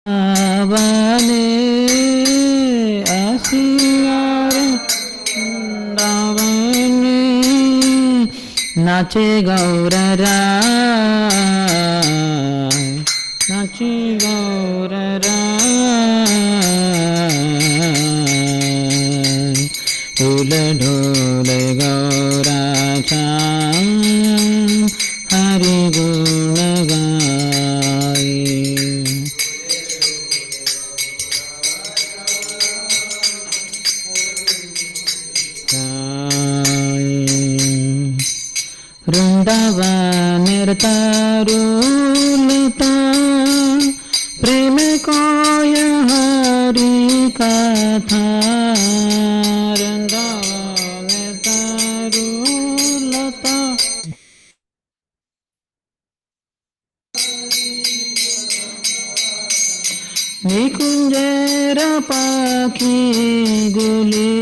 Avane asiyar davane nache gaurara nache gaurara dhule dhule gaura cham hari guna gaye Vrindavan तारुलता प्रेम कोय हरि कथा वृंदावन तारुलता निकुंजर पाखी गुली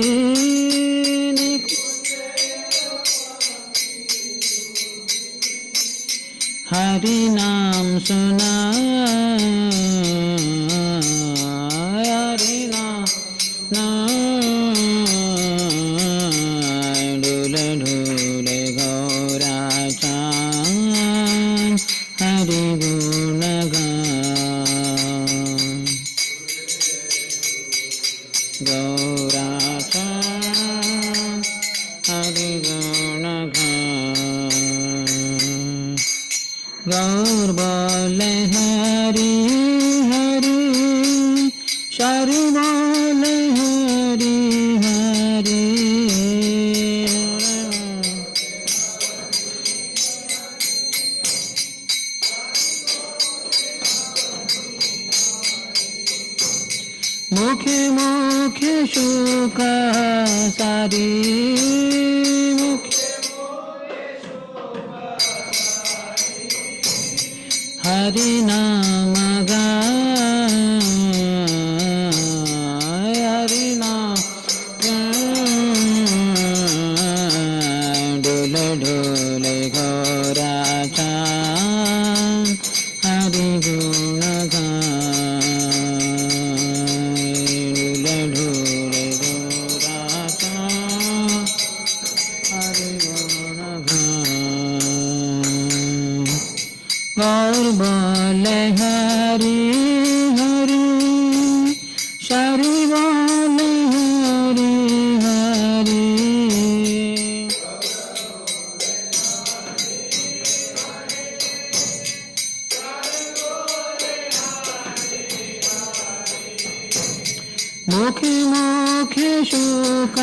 हरि नाम सुना हरि नाम ढूले ढूले गौरा चान हरि गुण गान गौरा चान हरि गुण गान गौर बोले हरि हरि शरु बोले हरि हरि मुखे मुखे शुक सारी हरि नाम गाय हरि नाम ढोले ढोले गौरा चान हरि गुण गाय ढोले ढोले गौरा चान हरि गुण गाय गौर बोले हरि हरि शरि बोले हरि हरि मुखे मुखे शुक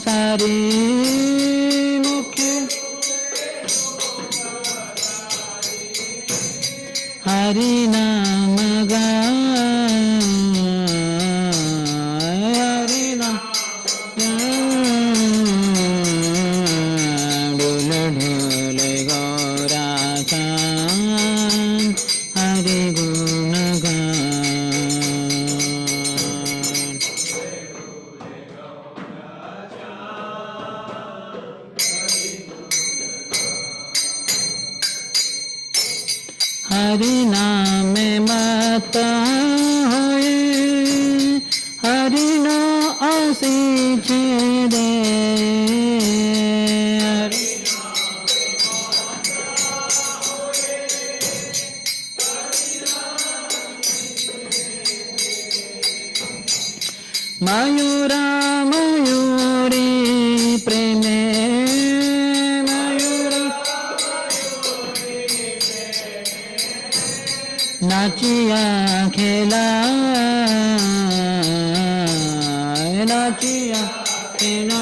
सारी मुखे हरि नाम गाय हरि नाम ढोले ढोले गौरा चान हरि गुण गान हरि नाम मत होए हरि ना आसीच दे मयूरा मयूरी प्रेमे नाचिया खेला नाचिया खेला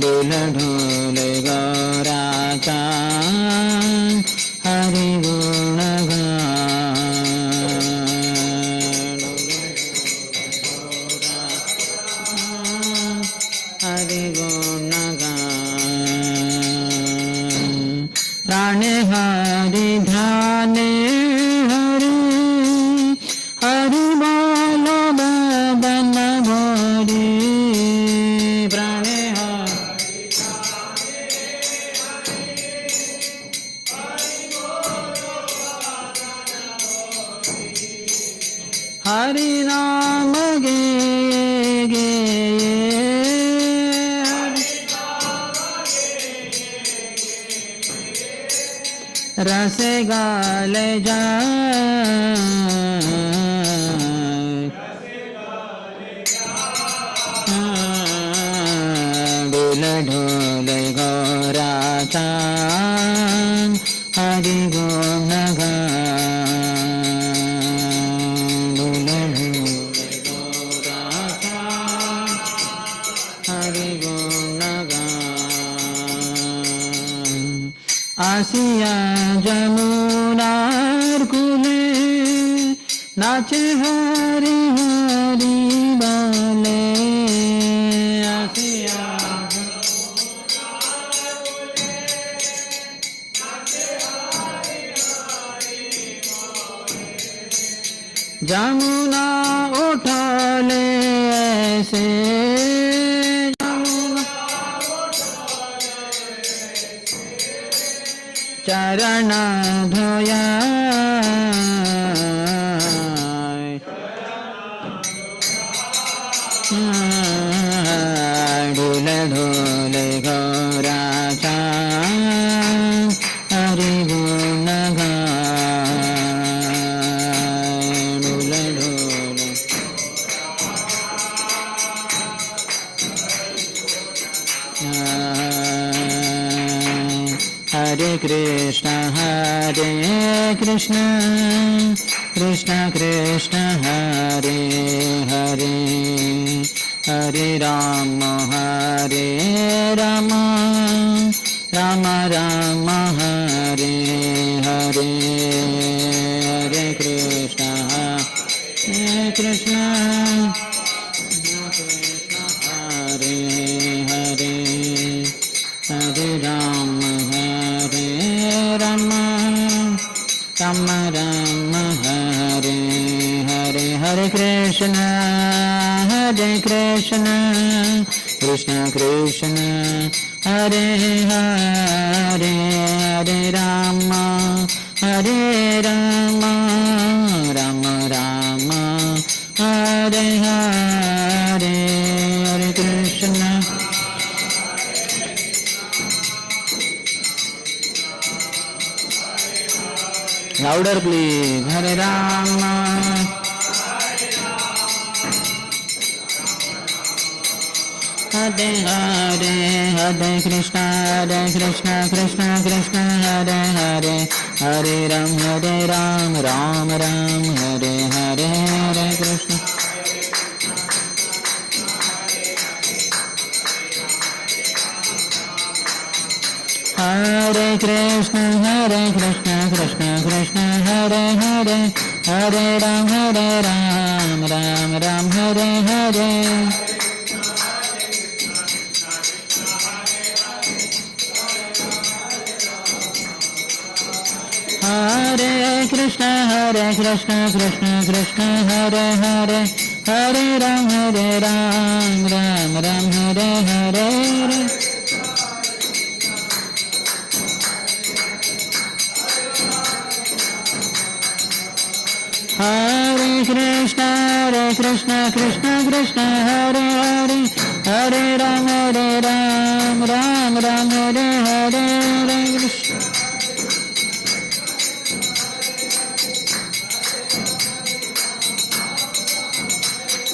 ढोले ढोले गौरा चान हरि गुण गान हरि गुण गान प्राण हरि ध्यान Hari Hari Ram ge ge Rase gale jai Dul dhul gora chan Hari gun gan Dul dhul gora chan Hari gun gan Asiya jamunar kule Nache hari hari bale Asiya Jamuna uthale aise Jamuna Charana dhoya Dhule dhule gora chan Hari gun gan Dhule dhule Hare Krishna Krishna Krishna Hare Hare Hare Rama Rama Rama Hare Hare Hare Krishna Krishna Hare Hare Hare Rama Rama Rama Hare Hare Hare Krishna Krishna Krishna Hare Hare Hare Rama Rama Rama Hare Hare Hare Krishna Louder please Hare Rama Hare Hare Hare Krishna Krishna Krishna Hare Hare Hare Ram Ram Hare Hare Hare Krishna Hare Krishna Krishna Krishna Hare Hare Hare Ram Ram Hare Hare Hare Krishna Krishna Krishna Hare Hare Hare Ram Ram Hare Hare Hare Krishna Krishna Krishna Hare Hare Hare Ram Ram Hare Hare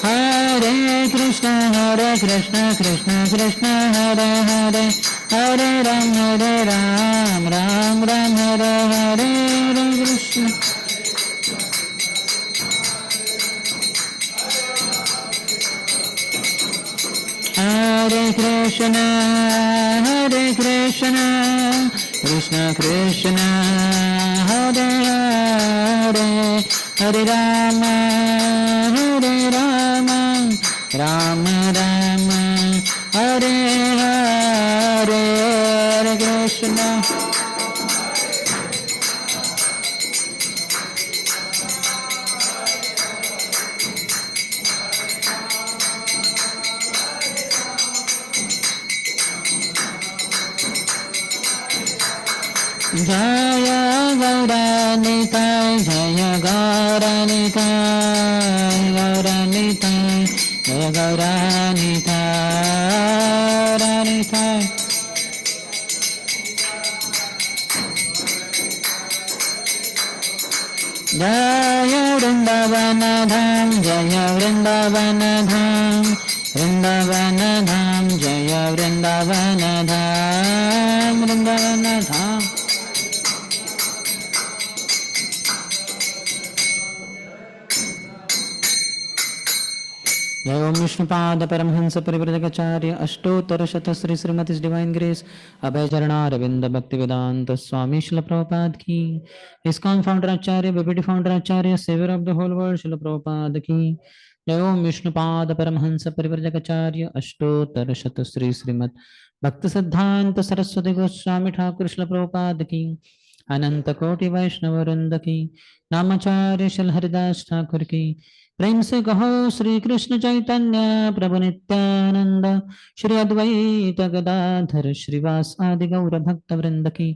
Hare Krishna Hare Krishna Krishna Krishna Hare Hare Hare Ram Ram Hare Hare Hare Krishna Hare Krishna Krishna Krishna Hare Hare Hare Rama Rama Hare Hare Hare Krishna Jaya Gauranitai Jaya Gauranitai Gauranitai. Jaya Vrindavana Dham, Jaya Vrindavana Dham, Vrindavana Dham, Jaya Vrindavana Dham, Vrindavana Dham. Jai Om Vishnupada Paramhansa Parivrajacharya Ashtottara Shata Sri Srimati's Divine Grace Abhay Charana Ravinda Bhaktivedanta Swami Srila Prabhupada Ki ISKCON Founder Acharya Deputy Founder Acharya Savior of the whole world Srila Prabhupada Ki Jai Om Vishnupada Paramhansa Parivrajacharya Ashtottara Shata Sri Srimat Bhaktisiddhanta Saraswati Goswami Thakur Srila Prabhupada Ki Ananta Koti Vaishnava Vrinda Ki Namacharya Shri Haridas Thakur Ki प्रेम से कहो श्री कृष्ण चैतन्य प्रभु नित्यानंद श्री अद्वैत गदाधर श्रीवास आदि गौर भक्त वृंद की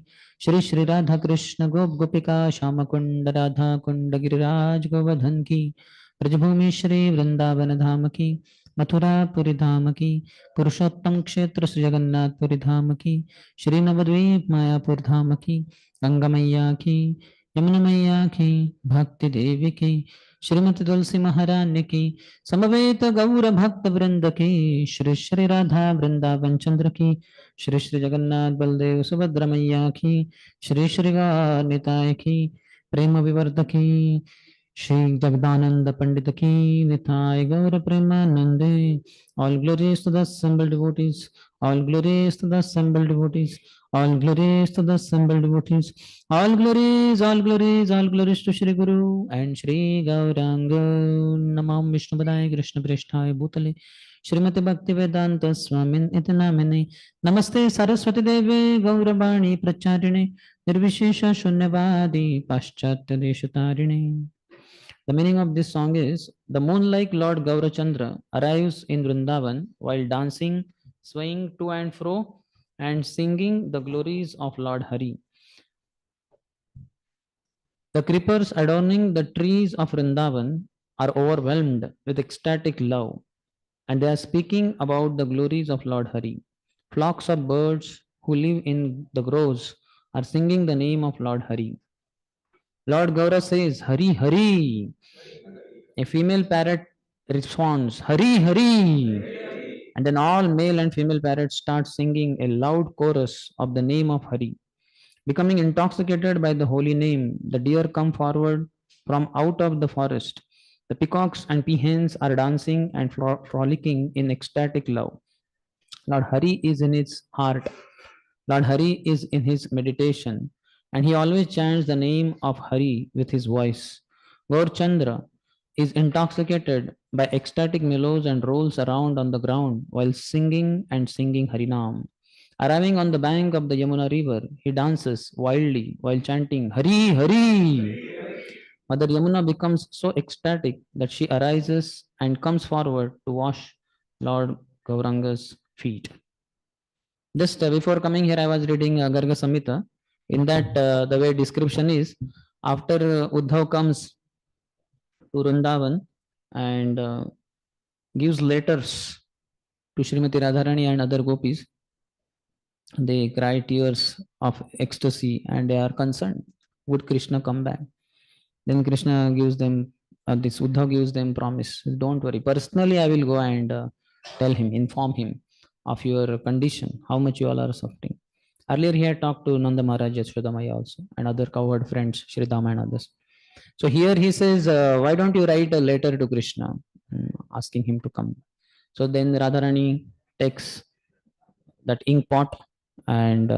श्री श्री राधा कृष्ण गोप गोपिका श्याम कुंड राधा कुंड गिरिराज गोवर्धन की ब्रजभूमि श्री वृंदावन धाम की मथुरापुरी धाम की पुरुषोत्तम क्षेत्र श्री जगन्नाथपुरी धाम की श्री नवद्वीप मायापुर धाम की गंगा मैया की यमुना मैया की भक्ति देवी की श्रीमती तुलसी महारानी की समवेत गौर भक्त वृंद की श्री श्री राधा वृंदावन चंद्र की श्री श्री जगन्नाथ बलदेव सुभद्रा मैया की श्री श्री निताय की प्रेम विवर्धकी श्री जगदानंद पंडित की निताय गौर प्रेमानंदे all glories to the assembled devotees all glories to the assembled devotees all glories to the assembled devotees all glories to Shri Guru and Shri Gauranga Namam Vishnu Padaya Krishna Prishthaya Bhutale Shrimati Bhakti Vedanta Swamin Itinamine Namaste Saraswati Deve Gauravani Pracharine Nirvishesha Shunyavadi Paschatya Deshatarine. The meaning of this song is the moon-like Lord Gaurachandra arrives in Vrindavan while dancing, swaying to and fro, and singing the glories of Lord Hari. The creepers adorning the trees of Vrindavan are overwhelmed with ecstatic love, and they are speaking about the glories of Lord Hari. Flocks of birds who live in the groves are singing the name of Lord Hari. Lord Gaura says, Hari, Hari. A female parrot responds, Hari, Hari. And then all male and female parrots start singing a loud chorus of the name of Hari. Becoming intoxicated by the holy name, the deer come forward from out of the forest. The peacocks and peahens are dancing and frolicking in ecstatic love. Lord Hari is in his heart. Lord Hari is in his meditation, and he always chants the name of Hari with his voice. Gaur Chandra is intoxicated by ecstatic mellows and rolls around on the ground while singing and singing Harinam. Arriving on the bank of the Yamuna river, he dances wildly while chanting Hari, Hari. Mother Yamuna becomes so ecstatic that she arises and comes forward to wash Lord Gauranga's feet. Just before coming here, I was reading Garga Samhita. In that, the way description is, after Uddhav comes to Vrindavan and gives letters to Srimati Radharani and other gopis, they cry tears of ecstasy and they are concerned. Would Krishna come back? Then Krishna gives them, this Uddhav gives them promise. Don't worry. Personally, I will go and tell him, inform him of your condition, how much you all are suffering. Earlier, he had talked to Nanda Maharaj, Yashodamaya also, and other cowherd friends, Shridhama and others. So here he says, why don't you write a letter to Krishna, asking him to come. So then Radharani takes that ink pot and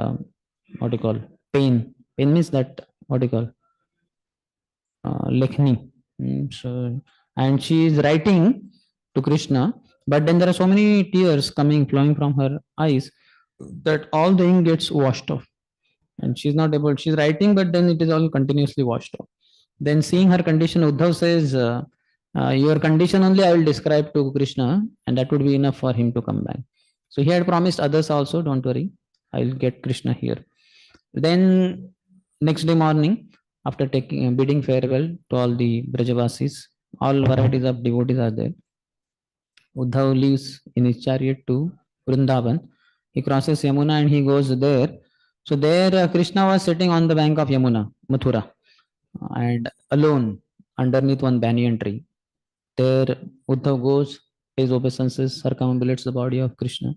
what do you call, pen. Pen means that, what do you call, Lekhni. So, and she is writing to Krishna, but then there are so many tears flowing from her eyes that all the ink gets washed off. And she's not able, she's writing, but then it is all continuously washed off. Then seeing her condition, Uddhav says, your condition only I will describe to Krishna, and that would be enough for him to come back. So he had promised others also, don't worry, I will get Krishna here. Then next day morning, after taking bidding farewell to all the Brajavasis, all varieties of devotees are there. Uddhav leaves in his chariot to Vrindavan. He crosses Yamuna and he goes there. So there Krishna was sitting on the bank of Yamuna, Mathura, and alone underneath one banyan tree. There Uddhav goes, pays obeisances, circumambulates the body of Krishna,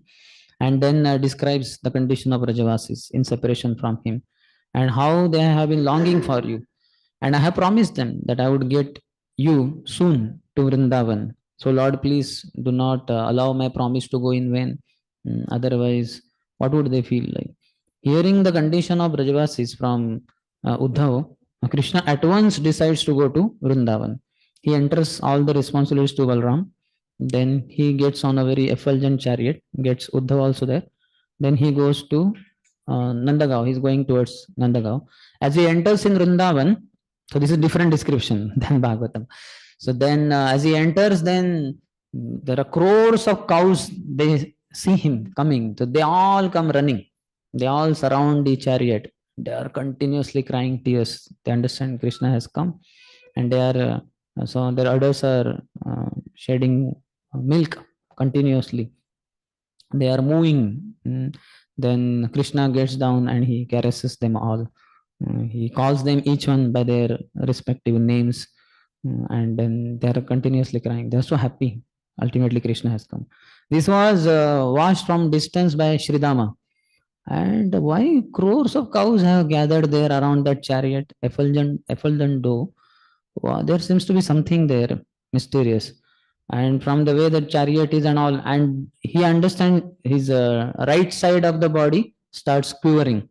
and then describes the condition of Rajavasis in separation from him and how they have been longing for you. And I have promised them that I would get you soon to Vrindavan. So, Lord, please do not allow my promise to go in vain. Otherwise, what would they feel like? Hearing the condition of Brajavasis from Uddhav, Krishna at once decides to go to Vrindavan. He enters all the responsibilities to Balram. Then he gets on a very effulgent chariot, gets Uddhav also there. Then he goes to Nandagaon. He's going towards Nandagaon. As he enters in Vrindavan, so this is different description than Bhagavatam. So then as he enters, then there are crores of cows. They see him coming. So they all come running. They all surround the chariot. They are continuously crying tears. They understand Krishna has come. And they are, so their udders are shedding milk continuously. They are moving. Then Krishna gets down and he caresses them all. He calls them each one by their respective names, and then they are continuously crying. They are so happy. Ultimately, Krishna has come. This was watched from distance by Sridama. And why crores of cows have gathered there around that chariot, effulgent doe? Wow, there seems to be something there mysterious. And from the way the chariot is and all, and he understands his right side of the body starts quivering.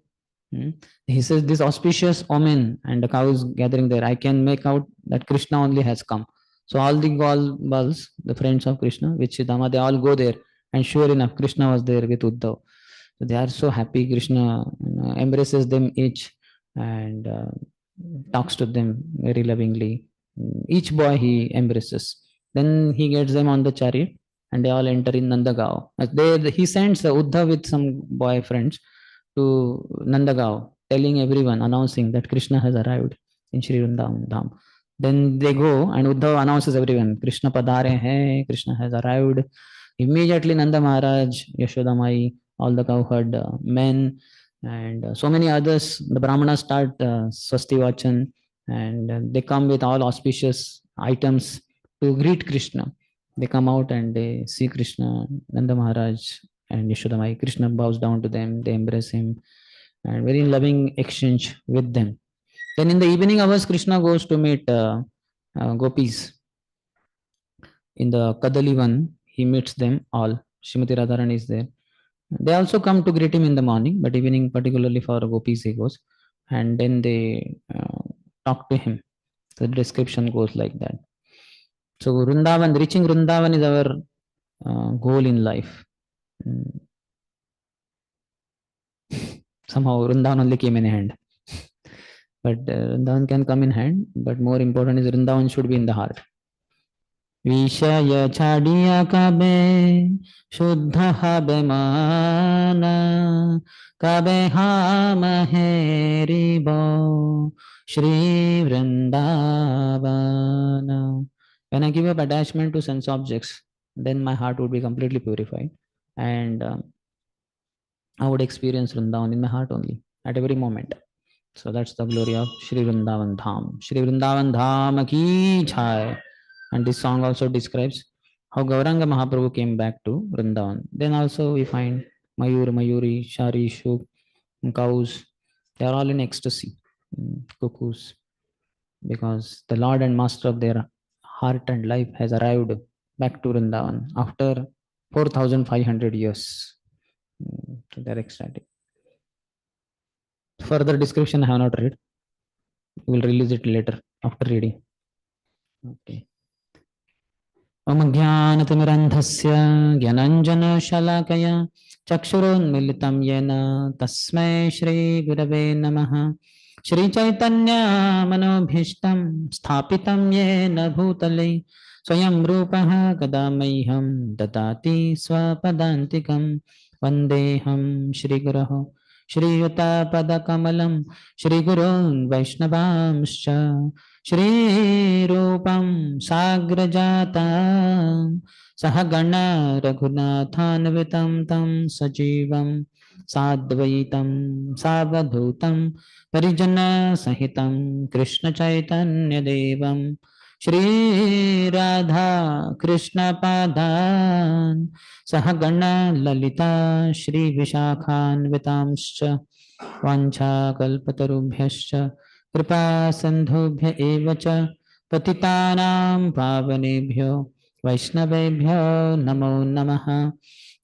He says, this auspicious omen, and the cow is gathering there. I can make out that Krishna only has come. So all the Gauls, the friends of Krishna, with Shidama, they all go there. And sure enough, Krishna was there with Uddhav. So they are so happy. Krishna embraces them each and talks to them very lovingly. Each boy he embraces. Then he gets them on the chariot and they all enter in Nandagaon. He sends Uddhav with some boy friends to Nandagaon, telling everyone, announcing that Krishna has arrived in Sri Vrindavan Dham. Then they go and Uddhav announces everyone, Krishna padare hai, Krishna has arrived. Immediately Nanda Maharaj, Yashoda Mai, all the cowherd men, and so many others, the Brahmanas start Swasti Vachan, and they come with all auspicious items to greet Krishna. They come out and they see Krishna, Nanda Maharaj, and Yashoda Mai. Krishna bows down to them, they embrace him, and very loving exchange with them. Then in the evening hours, Krishna goes to meet gopis. In the Kadalivan, he meets them all. Shrimati Radharani is there. They also come to greet him in the morning, but evening, particularly for gopis, he goes. And then they talk to him. The description goes like that. So Vrindavan, reaching Vrindavan is our goal in life. Somehow Vrindavan only came in hand. But Vrindavan can come in hand, but more important is Vrindavan should be in the heart. Vishaya chadiya kabe shuddha habe mana kabe hama heribo Shri Vrindavana. When I give up attachment to sense objects, then my heart would be completely purified, and I would experience Vrindavan in my heart only at every moment. So that's the glory of Shri Vrindavan Dham. Shri Vrindavan Dham ki jai. And this song also describes how Gauranga Mahaprabhu came back to Vrindavan. Then also we find Mayur, Mayuri, Shari, Shuk, cows. They are all in ecstasy, cuckoos, because the Lord and Master of their heart and life has arrived back to Vrindavan after 4,500 years. So they are ecstatic. Further description I have not read. We will release it later after reading. Okay. अज्ञानतिमिरन्धस्य ज्ञानाञ्जनशलाकया चक्षुरुन्मीलितं येन तस्मै श्रीगुरवे नमः. श्रीचैतन्यमनोभीष्टं स्थापितं येन भूतले स्वयं रूपः कदा मह्यं ददाति स्वपदान्तिकं. वन्देऽहं श्रीगुरोः श्रीयुतापदकमलं श्रीगुरून् वैष्णवांश्च श्रीरूपानुग रूपं साग्रजातं सह गण रघुनाथान्वितं तं सजीवं साद्वैतं सावधूतं परिजन सहितं कृष्ण चैतन्य देवं श्री राधा कृष्ण पादान् सह गण ललिता श्री विशाखान्वितांश्च वाञ्छाकल्पतरुभ्यश्च कृपा सिन्धुभ्य एव च पतितानां पावनेभ्यो वैष्णवेभ्यो नमो नमः।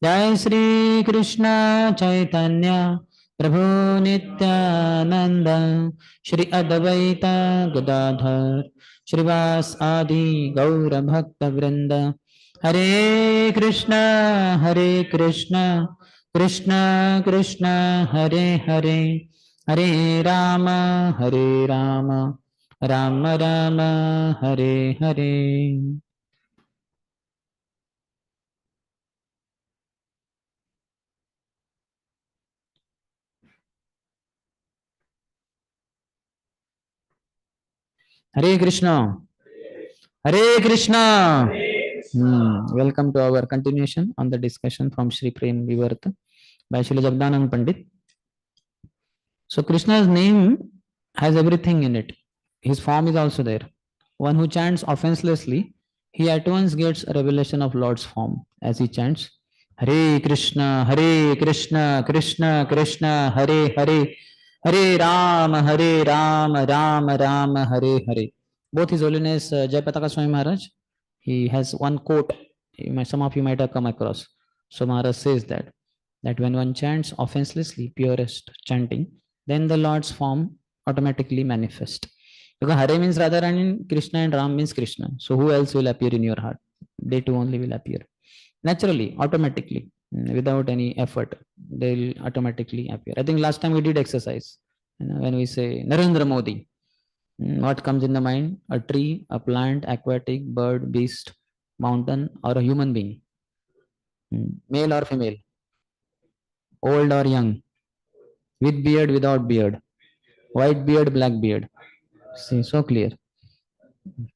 जय श्री कृष्ण चैतन्य प्रभु नित्यानंद श्री अद्वैत गदाधर श्रीवास आदि गौर भक्त वृंद। हरे कृष्ण कृष्ण कृष्ण हरे हरे हरे राम राम राम हरे हरे। हरे कृष्णा हरे Krishna. Welcome to our continuation on the discussion from Sri Prem Vivarta by Srila Jagdanand Pandit. So Krishna's name has everything in it. His form is also there. One who chants offenselessly, he at once gets a revelation of Lord's form as he chants Hare Krishna, Krishna Krishna, Hare Hare, Hare Ram, Ram Ram, Hare Hare. Both His Holiness Jayapataka Swami Maharaj, he has one quote, some of you might have come across. So Maharaj says that when one chants offenselessly, purest chanting, then the Lord's form automatically manifests. Because Hare means Radharani, Krishna and Ram means Krishna. So who else will appear in your heart? They too only will appear. Naturally, automatically, without any effort, they'll automatically appear. I think last time we did exercise. When we say Narendra Modi, what comes in the mind? A tree, a plant, aquatic, bird, beast, mountain, or a human being. Male or female, old or young, with beard, without beard, white beard, black beard. See, so clear.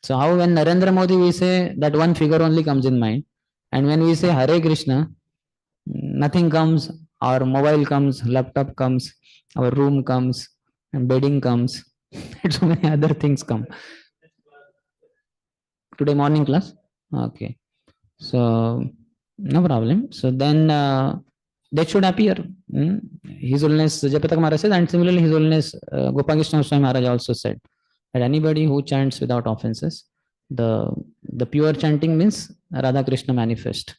So how when Narendra Modi we say that one figure only comes in mind, and when we say Hare Krishna, nothing comes. Our mobile comes, laptop comes, our room comes, and bedding comes, and so many other things come. Today morning class, okay. So no problem. So then that should appear. His Holiness Jayapatak Maharaj said, and similarly His Holiness Gopalkrishna Swami Maharaj also said that anybody who chants without offenses, the pure chanting means Radha Krishna manifest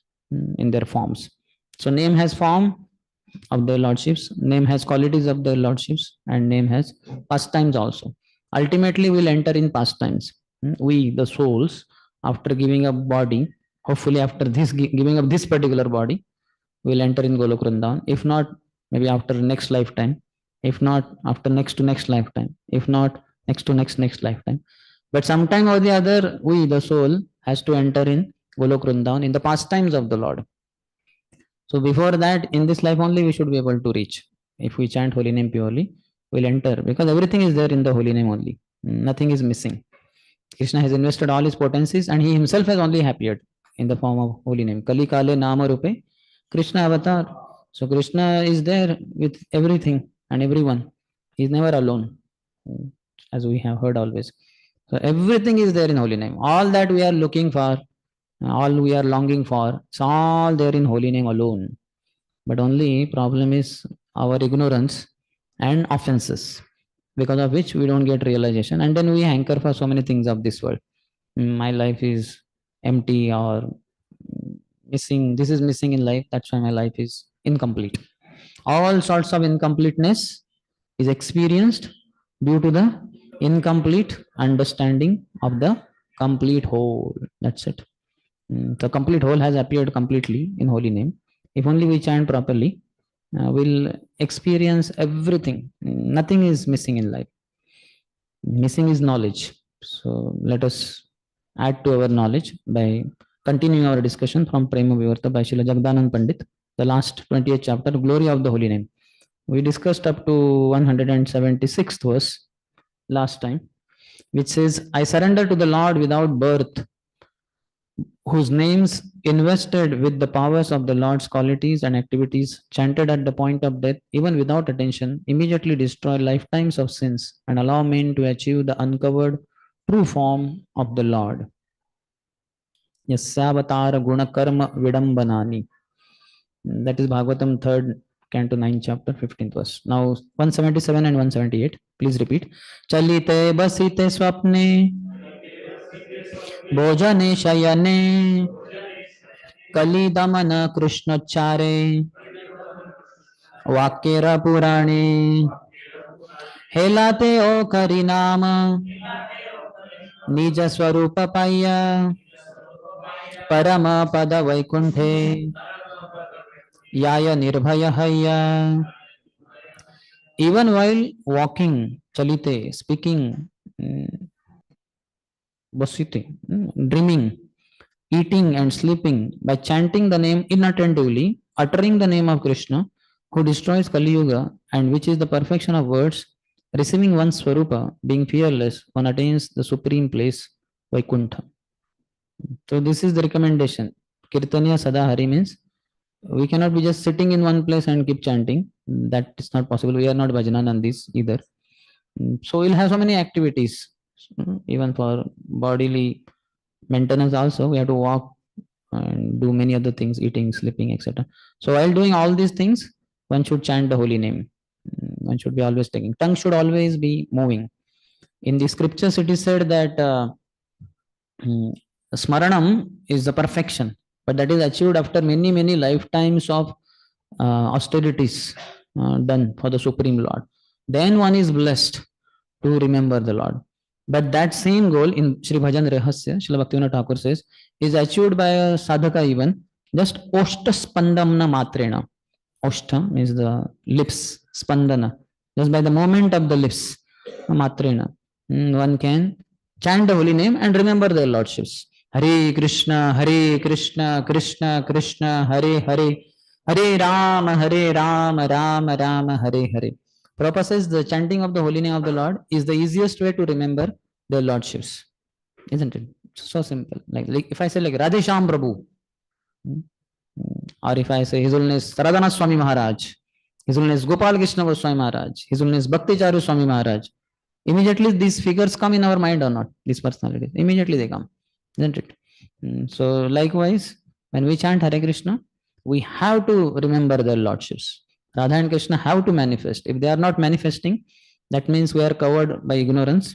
in their forms. So name has form of their lordships, name has qualities of their lordships, and name has pastimes also. Ultimately, we'll enter in pastimes. We, the souls, after giving up body, hopefully after this giving up this particular body, we'll enter in Golok Vrindavan. If not, maybe after next lifetime. If not, after next to next lifetime. If not, next to next lifetime. But sometime or the other, we, the soul, has to enter in Golok Vrindavan in the pastimes of the Lord. So before that, in this life only, we should be able to reach. If we chant holy name purely, we'll enter because everything is there in the holy name only. Nothing is missing. Krishna has invested all his potencies and he himself has only appeared in the form of holy name. Kali Kale Nama Rupe, Krishna Avatar. So Krishna is there with everything and everyone. He is never alone, as we have heard always. So everything is there in holy name. All that we are looking for, all we are longing for, it's all there in holy name alone. But only problem is our ignorance and offenses, because of which we don't get realization, and then we hanker for so many things of this world. My life is empty or missing. This is missing in life. That's why my life is incomplete. All sorts of incompleteness is experienced due to the incomplete understanding of the complete whole. That's it. The complete whole has appeared completely in holy name. If only we chant properly, we'll experience everything. Nothing is missing in life. Missing is knowledge. So let us add to our knowledge by continuing our discussion from Prema Vivarta by Srila Jagdanand Pandit, the last 20th chapter, Glory of the Holy Name. We discussed up to 176th verse last time. which says, I surrender to the Lord without birth, whose names invested with the powers of the Lord's qualities and activities, chanted at the point of death, even without attention, immediately destroy lifetimes of sins and allow men to achieve the uncovered true form of the Lord. Yasyavatara gunakarma vidambanani. That is Bhagavatam 3rd canto 9 chapter 15th verse. Now 177 and 178. Please repeat. Chalite basite swapne भोजने शयने कलिदमन कृष्णोच्चारे वाक्येर पुराणे हेलाते ओ करि नाम निज स्वरूप पाया परम पद वैकुंठे याय निर्भय हय्या. Even while walking, chalite, speaking, basite, dreaming, eating and sleeping, by chanting the name inattentively, uttering the name of Krishna, who destroys Kali Yuga and which is the perfection of words, receiving one's Swarupa, being fearless, one attains the supreme place, Vaikuntha. So this is the recommendation. Kirtanya Sadahari means we cannot be just sitting in one place and keep chanting. That is not possible. We are not Bhajananandis either. So we'll have so many activities, even for bodily maintenance also. We have to walk and do many other things, eating, sleeping, etc. So while doing all these things, one should chant the holy name. One should be always taking. Tongue should always be moving. In the scriptures, it is said that Smaranam is the perfection, but that is achieved after many, many lifetimes of austerities done for the Supreme Lord. Then one is blessed to remember the Lord. But that same goal in Sri Bhajan Rahasya, Srila Bhaktivinoda Thakur says, is achieved by a sadhaka even just oshta spandamna matrena. Oshta means the lips, spandana. Just by the movement of the lips, matrena, one can chant the holy name and remember their lordships. Hare Krishna, Krishna Krishna, Hare Hare, Hare Rama, Rama Rama, Hare Hare. Prabhupada says the chanting of the holy name of the Lord is the easiest way to remember their lordships, isn't it? So simple. Like if I say like Radhesham Prabhu, or if I say His Holiness Radhanath Swami Maharaj, His Holiness Gopal Krishna Goswami Maharaj, His Holiness Bhakti Charu Swami Maharaj, immediately these figures come in our mind or not? These personalities, immediately they come, isn't it? So likewise, when we chant Hare Krishna, we have to remember their lordships. Radha and Krishna have to manifest. If they are not manifesting, that means we are covered by ignorance,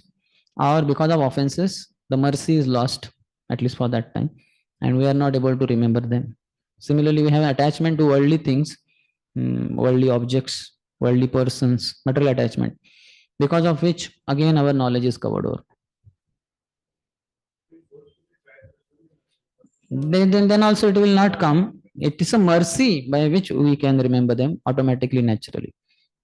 or because of offenses, the mercy is lost, at least for that time, and we are not able to remember them. Similarly, we have attachment to worldly things, worldly objects, worldly persons, material attachment, because of which again our knowledge is covered over. Then also it will not come. It is a mercy by which we can remember them automatically, naturally.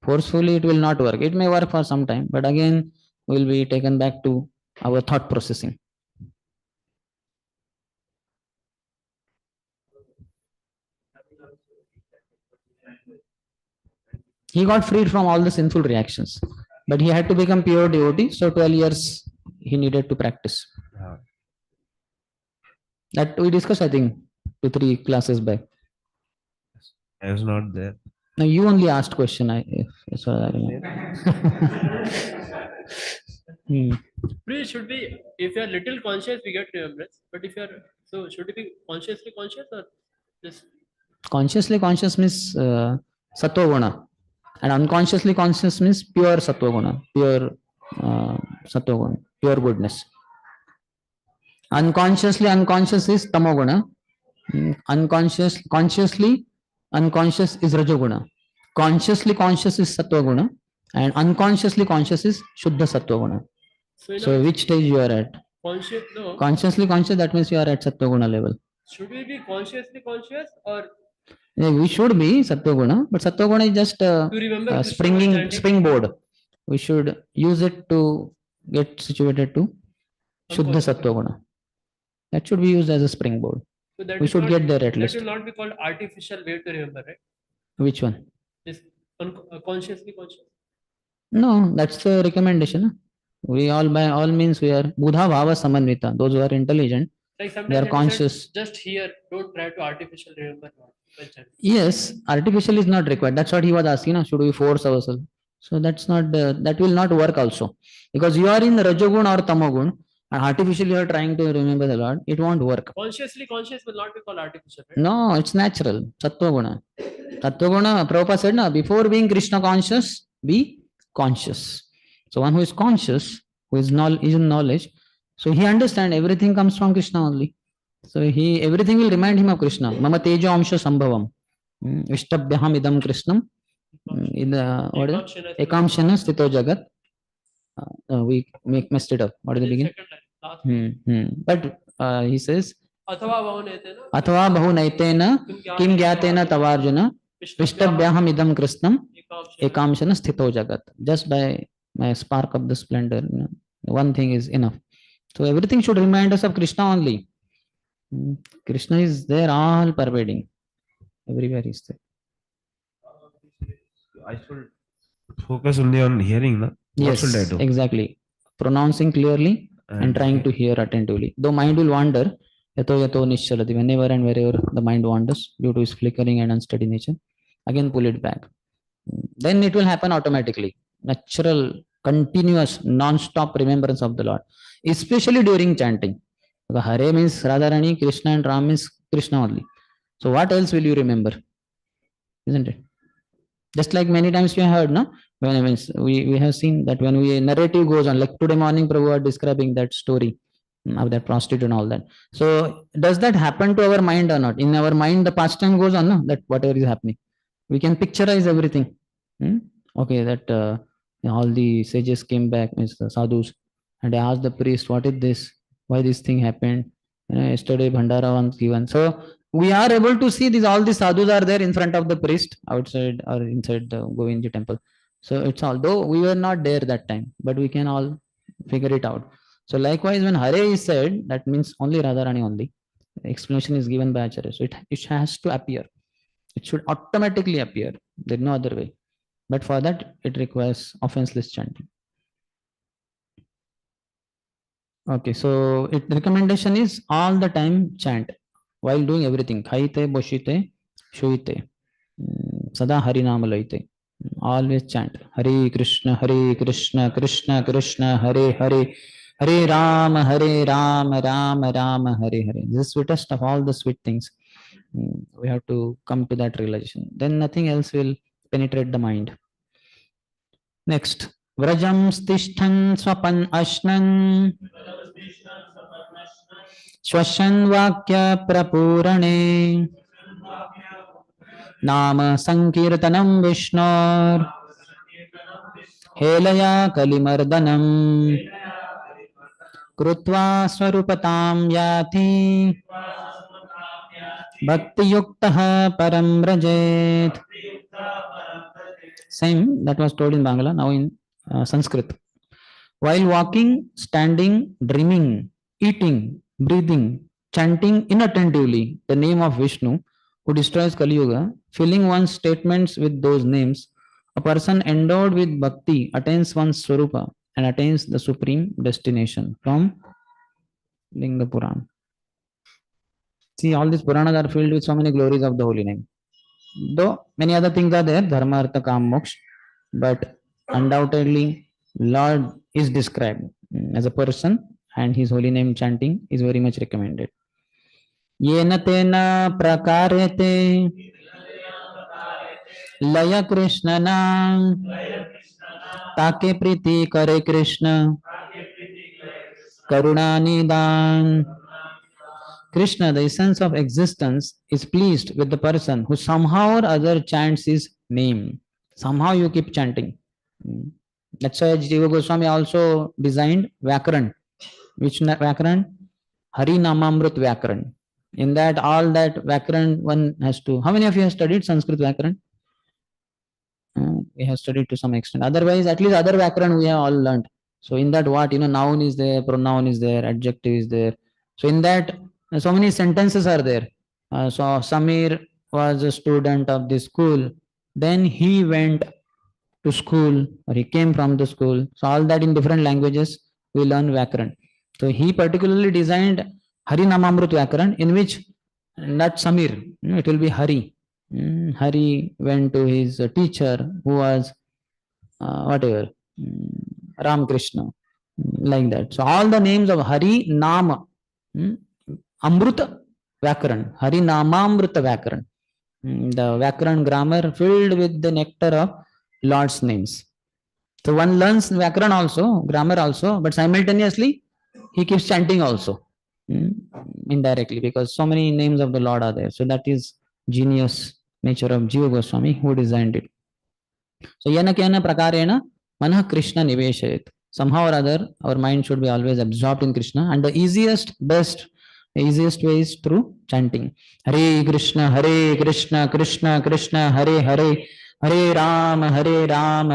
Forcefully it will not work. It may work for some time, but again will be taken back to our thought processing. He got freed from all the sinful reactions, but he had to become pure devotee. So 12 years he needed to practice. That we discussed, I think, 2-3 classes back. I was not there. No, you only asked question. That's what I remember. Please should be, if you are little conscious, we get remembrance. But if you are, so should it be consciously conscious or just? Consciously conscious means sattva guna, and unconsciously conscious means pure sattva guna, pure sattva guna, pure goodness. Unconsciously unconscious is tamoguna. Consciously unconscious is rajoguna. Consciously conscious is sattva guna, and unconsciously conscious is shuddha sattva guna. So which stage you are at? Conscious, no. Consciously conscious, that means you are at sattva guna level. Should we be consciously conscious or? Yeah, we should be sattva guna, but sattva guna is just a springboard. We should use it to get situated to shuddha sattva guna. That should be used as a springboard. So that we should not, get there at least. That will not be called artificial way to remember, right? Which one? This consciously conscious. No, that's the recommendation. We all, by all means, we are Buddha Bhava Samanvita. Those who are intelligent, Like they are sometimes conscious. just here, don't try to artificial remember while chanting. Yes, artificial is not required. That's what he was asking. No? Should we force ourselves? So that's not that will not work also, because you are in Rajogun or Tamogun, and artificially you are trying to remember the Lord. It won't work. Consciously conscious will not be called artificial, right? No, it's natural. Sattva guna. Sattva guna. Prabhupada said, no, before being Krishna conscious, be conscious. So one who is conscious, who is in knowledge, so he understands everything comes from Krishna only. So he everything will remind him of Krishna. Mama tejo amsha sambhavam. Ishtabhyaham idam Krishnam. In the what is it? Ekamshana sthito jagat. We messed it up. What is the beginning? But he says, अथवा बहुनैतेन अथवा बहुनैतेन किं ज्ञातेन तवार्जुन पृष्ठभ्याहम इदम कृष्णम एकांशन स्थितो जगत. Just by my spark of the splendor, one thing is enough. So everything should remind us of Krishna only. Krishna is there, all pervading. Everywhere is there. I should focus only on hearing, na? What should I Yes, do? exactly. Pronouncing clearly and trying to hear attentively. Though mind will wander, yato yato nischalati, whenever and wherever the mind wanders due to its flickering and unsteady nature, again pull it back. Then it will happen automatically. Natural, continuous, non-stop remembrance of the Lord, especially during chanting. Because Hare means Radharani, Krishna, and Ram means Krishna only. So what else will you remember? Isn't it? Just like many times we have heard, no? When we have seen that when we narrative goes on, like today morning, Prabhu was describing that story of that prostitute and all that. So does that happen to our mind or not? In our mind, the pastime goes on, no? That whatever is happening, we can picturize everything. Okay, that all the sages came back, means the sadhus, and they asked the priest, "What is this? Why this thing happened? Yesterday Bhandara was given." So we are able to see these all the sadhus are there in front of the priest outside or inside the Govinji temple. So it's although we were not there that time, but we can all figure it out. So likewise, when Hare is said, that means only Radharani only. Explanation is given by Acharya. So it has to appear. It should automatically appear. There's no other way. But for that, it requires offenseless chanting. Okay, so recommendation is all the time chant while doing everything. Khaite, boshite, shuite, sada harinama laite. Always chant Hare Krishna, Krishna Krishna, Hare Hare, Hare Rama, Rama Rama, Hare Hare. This is the sweetest of all the sweet things. We have to come to that realization. Then nothing else will penetrate the mind. Next, Vrajam Stishtan Swapan Ashnan Swashan Vakya Prapurane Nama Sankirtanam Vishnor Helaya Kalimardanam Krutva Swarupatam Yati Bhakti Yuktaha Param Rajet. Same that was told in Bangla, now in Sanskrit. While walking, standing, dreaming, eating, breathing, chanting inattentively the name of Vishnu, who destroys Kali Yuga, filling one's statements with those names, a person endowed with bhakti attains one's swarupa and attains the supreme destination. From Linga Puran. See, all these Puranas are filled with so many glories of the holy name. Though many other things are there, dharma, artha, kam, moksha, but undoubtedly Lord is described as a person, and his holy name chanting is very much recommended. Yena tena prakarete laya Krishna nam take priti kare Krishna karuna nidan. Krishna, the essence of existence, is pleased with the person who somehow or other chants his name. Somehow you keep chanting. That's why Jiva Goswami also designed Vyakaran. Which Vyakaran? Hari Namamrut Vyakaran. In that, all that Vyakaran one has to. How many of you have studied Sanskrit Vyakaran? We have studied to some extent. Otherwise, at least other Vyakaran we have all learned. So in that, what, noun is there, pronoun is there, adjective is there. So in that, so many sentences are there. So Samir was a student of this school. Then he went to school or he came from the school. So all that in different languages we learn Vyakaran. So he particularly designed Hari Namamrut Vyakaran, in which not Samir, it will be Hari. Hari went to his teacher who was whatever, Ram Krishna, like that. So all the names of Hari Nama, Amruta Vyakaran, Hari Namamruta Vyakaran. The Vyakaran grammar filled with the nectar of Lord's names. So one learns Vyakaran also, grammar also, but simultaneously he keeps chanting also, indirectly, because so many names of the Lord are there. So that is genius nature of Jiva Goswami who designed it. So yana kyana prakarena manah Krishna niveshayat. Somehow or other, our mind should be always absorbed in Krishna, and the easiest way is through chanting. Hare Krishna, Krishna Krishna, Hare Hare, Hare Ram, Ram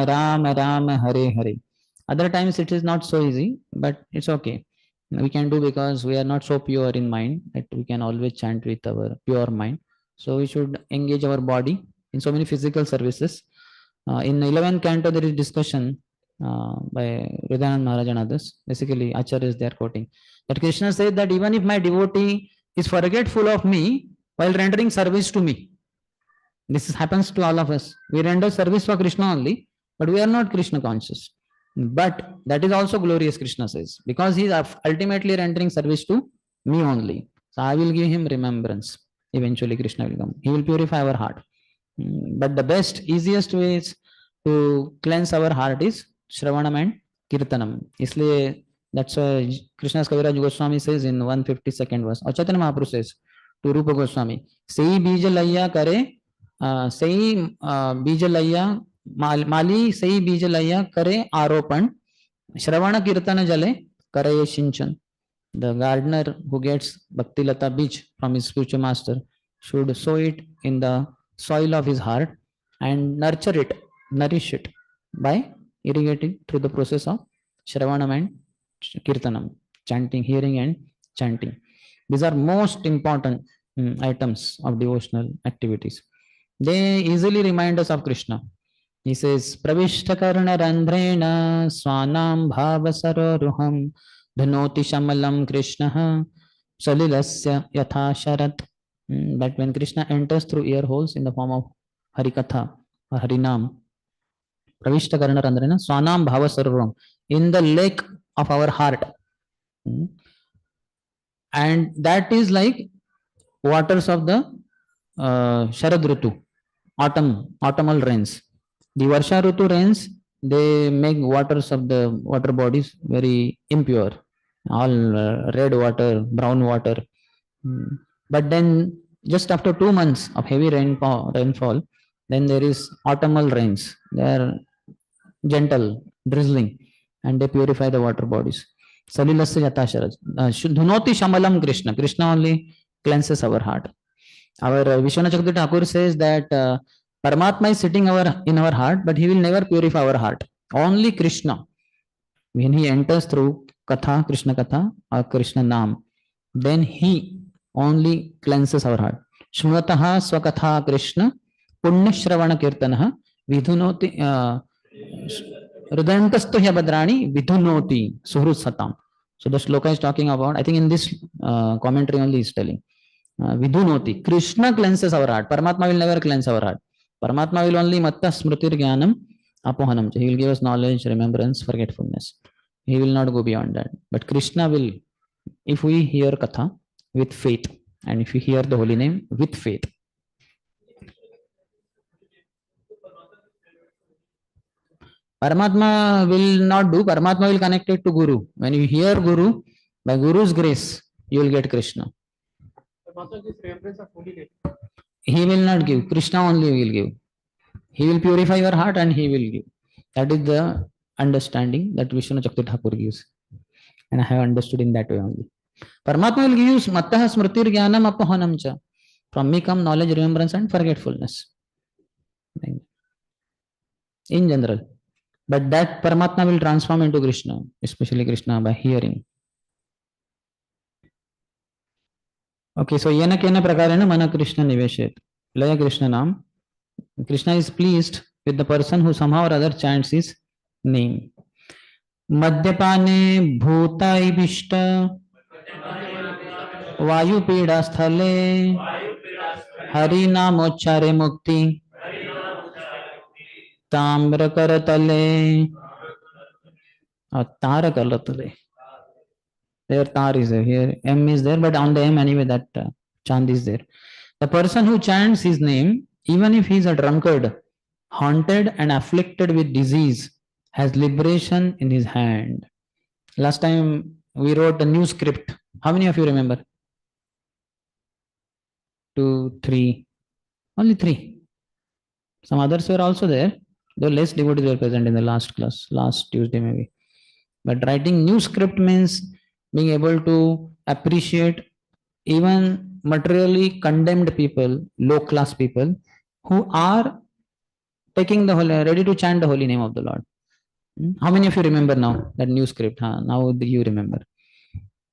Hare Hare. Other times it is not so easy, but it's okay. We can do, because we are not so pure in mind that we can always chant with our pure mind. So we should engage our body in so many physical services. In 11th canto, there is discussion by Hridayanand Maharaj and others. Basically, Acharya is there quoting that Krishna said that even if my devotee is forgetful of me while rendering service to me, this happens to all of us. We render service for Krishna only, but we are not Krishna conscious. But that is also glorious, Krishna says, because he is ultimately rendering service to me only. So I will give him remembrance. Eventually, Krishna will come. He will purify our heart. But the best, easiest ways to cleanse our heart is Shravanam and Kirtanam. Isliye, that's why Krishna's Kaviraj Goswami says in 152nd verse, or Chaitanya Mahaprabhu says to Rupa Goswami, Sei bija laya kare, sei bija laya, mali sei bija laya kare aropan, Shravana Kirtana jale kare shinchan. The gardener who gets Bhakti Lata Bij from his spiritual master should sow it in the soil of his heart and nurture it, nourish it by irrigating through the process of Shravanam and Kirtanam, chanting, hearing and chanting. These are most important items of devotional activities. They easily remind us of Krishna. He says, Pravishta Karna Randhrena Swanam Bhava Saroruham Dhanoti Shamalam Krishna Salilasya Yatha Sharat. That when Krishna enters through ear holes in the form of Harikatha or Harinam, Pravishta Karna Randhrena Swanam Bhava Saroruham, in the lake of our heart. And that is like waters of the Sharad Rutu, autumnal rains. The Varsha Rutu rains, they make waters of the water bodies very impure, all red water, brown water. But then just after 2 months of heavy rainfall, then there is autumnal rains. They are gentle, drizzling, and they purify the water bodies. Salilasya Yatasharaj. Dhunoti Shamalam Krishna. Krishna only cleanses our heart. Our Vishwanath Chakravarti Thakur says that Paramatma is sitting in our heart, but he will never purify our heart. Only Krishna. When he enters through Katha, Krishna Katha or Krishna Nam, then he only cleanses our heart. Shmurataha Swakatha Krishna Punya Shravana Kirtanaha Vidhunoti Rudantastu Hyabadrani Vidhunoti Suhrut Satam. So the shloka is talking about, I think in this commentary only is telling. Vidhunoti. Krishna cleanses our heart. Paramatma will never cleanse our heart. Paramatma will only matta smritir jnanam apohanam. He will give us knowledge, remembrance, forgetfulness. He will not go beyond that. But Krishna will, if we hear Katha with faith, and if we hear the holy name with faith. Paramatma will not do. Paramatma will connect it to Guru. When you hear Guru, by Guru's grace, you will get Krishna. He will not give. Krishna only will give. He will purify your heart and he will give. That is the understanding that Vishwanath Chakravarti Thakur gives. And I have understood in that way only. Paramatma will give you mattaha smritir jnanam apohanam cha. From me come knowledge, remembrance and forgetfulness. In general. But that Paramatma will transform into Krishna, especially Krishna by hearing. Okay, so yena kena prakarena mana Krishna niveshet. Laya Krishna Nam. Krishna is pleased with the person who somehow or other chants his name. Madhyapane bhutaivishtha वायुपीड़ा स्थले हरि नामोच्चारे मुक्ति ताम्रकरतले or Tarakalatale. There tar is there. Here M is there, but on the M anyway that chant is there. The person who chants his name, even if he is a drunkard, haunted and afflicted with disease, has liberation in his hand. Last time we wrote a new script. How many of you remember? 2, 3. Only 3. Some others were also there, though less devotees were present in the last class, last Tuesday maybe. But writing new script means being able to appreciate even materially condemned people, low class people, who are taking the holy, ready to chant the holy name of the Lord. How many of you remember now that new script? Now you remember.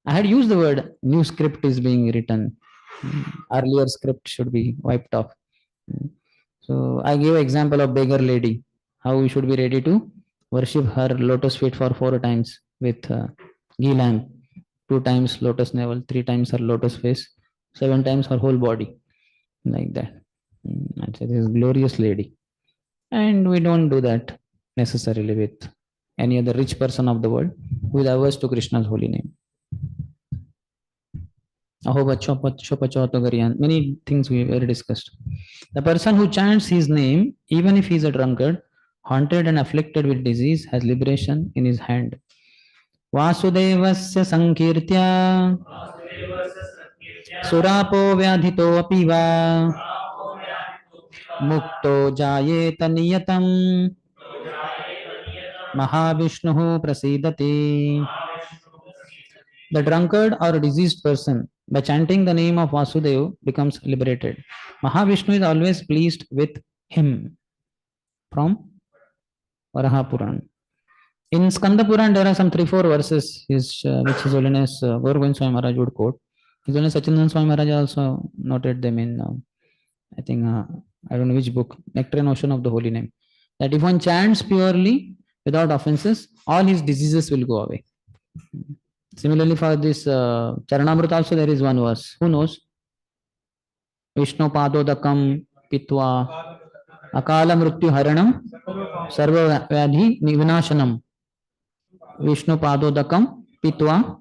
I had used the word new script is being written. Earlier script should be wiped off. So I gave example of beggar lady, how we should be ready to worship her lotus feet for 4 times with ghee lamp, 2 times lotus navel, 3 times her lotus face, 7 times her whole body, like that. And so this glorious lady. And we don't do that necessarily with any other rich person of the world who is averse to Krishna's holy name. Many things we already discussed. The person who chants his name, even if he is a drunkard, haunted and afflicted with disease, has liberation in his hand. Vasudevasya sankirtya surapo vyadhito apiva mukto jayeta niyatam mahavishnuhu prasidati. The drunkard or diseased person, by chanting the name of Vasudeva, becomes liberated. Mahavishnu is always pleased with him. From Varaha Puran. In Skanda Puran, there are some 3-4 verses which His Holiness Gaur Govind Swami Maharaj would quote. His Holiness Sachindan Swami Maharaj also noted them in, I think, I don't know which book, Nectar and Ocean of the Holy Name. That if one chants purely, without offenses, all his diseases will go away. Similarly, for this Charanamrita also there is one verse. Who knows? Vishnu Padodakam Pitva Akala Mrityu Haranam Sarva Vyadhi Vinashanam. Vishnu Padodakam Pitva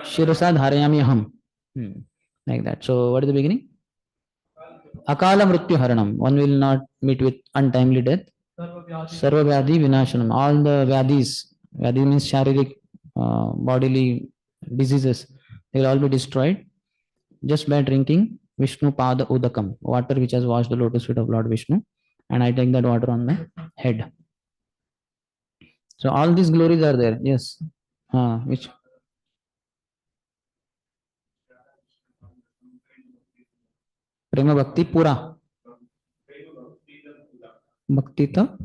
Shirasa Dharayami Aham. Like that. So, what is the beginning? Akala Mrityu Haranam. One will not meet with untimely death. Sarva Vyadhi Vinashanam. All the Vyadhis. Vyadhi means Sharirik, bodily diseases. They will all be destroyed just by drinking Vishnu Pada Udakam, water which has washed the lotus feet of Lord Vishnu, and I take that water on my head. So all these glories are there. Yes. Which? Prema Bhakti Pura. Bhaktita.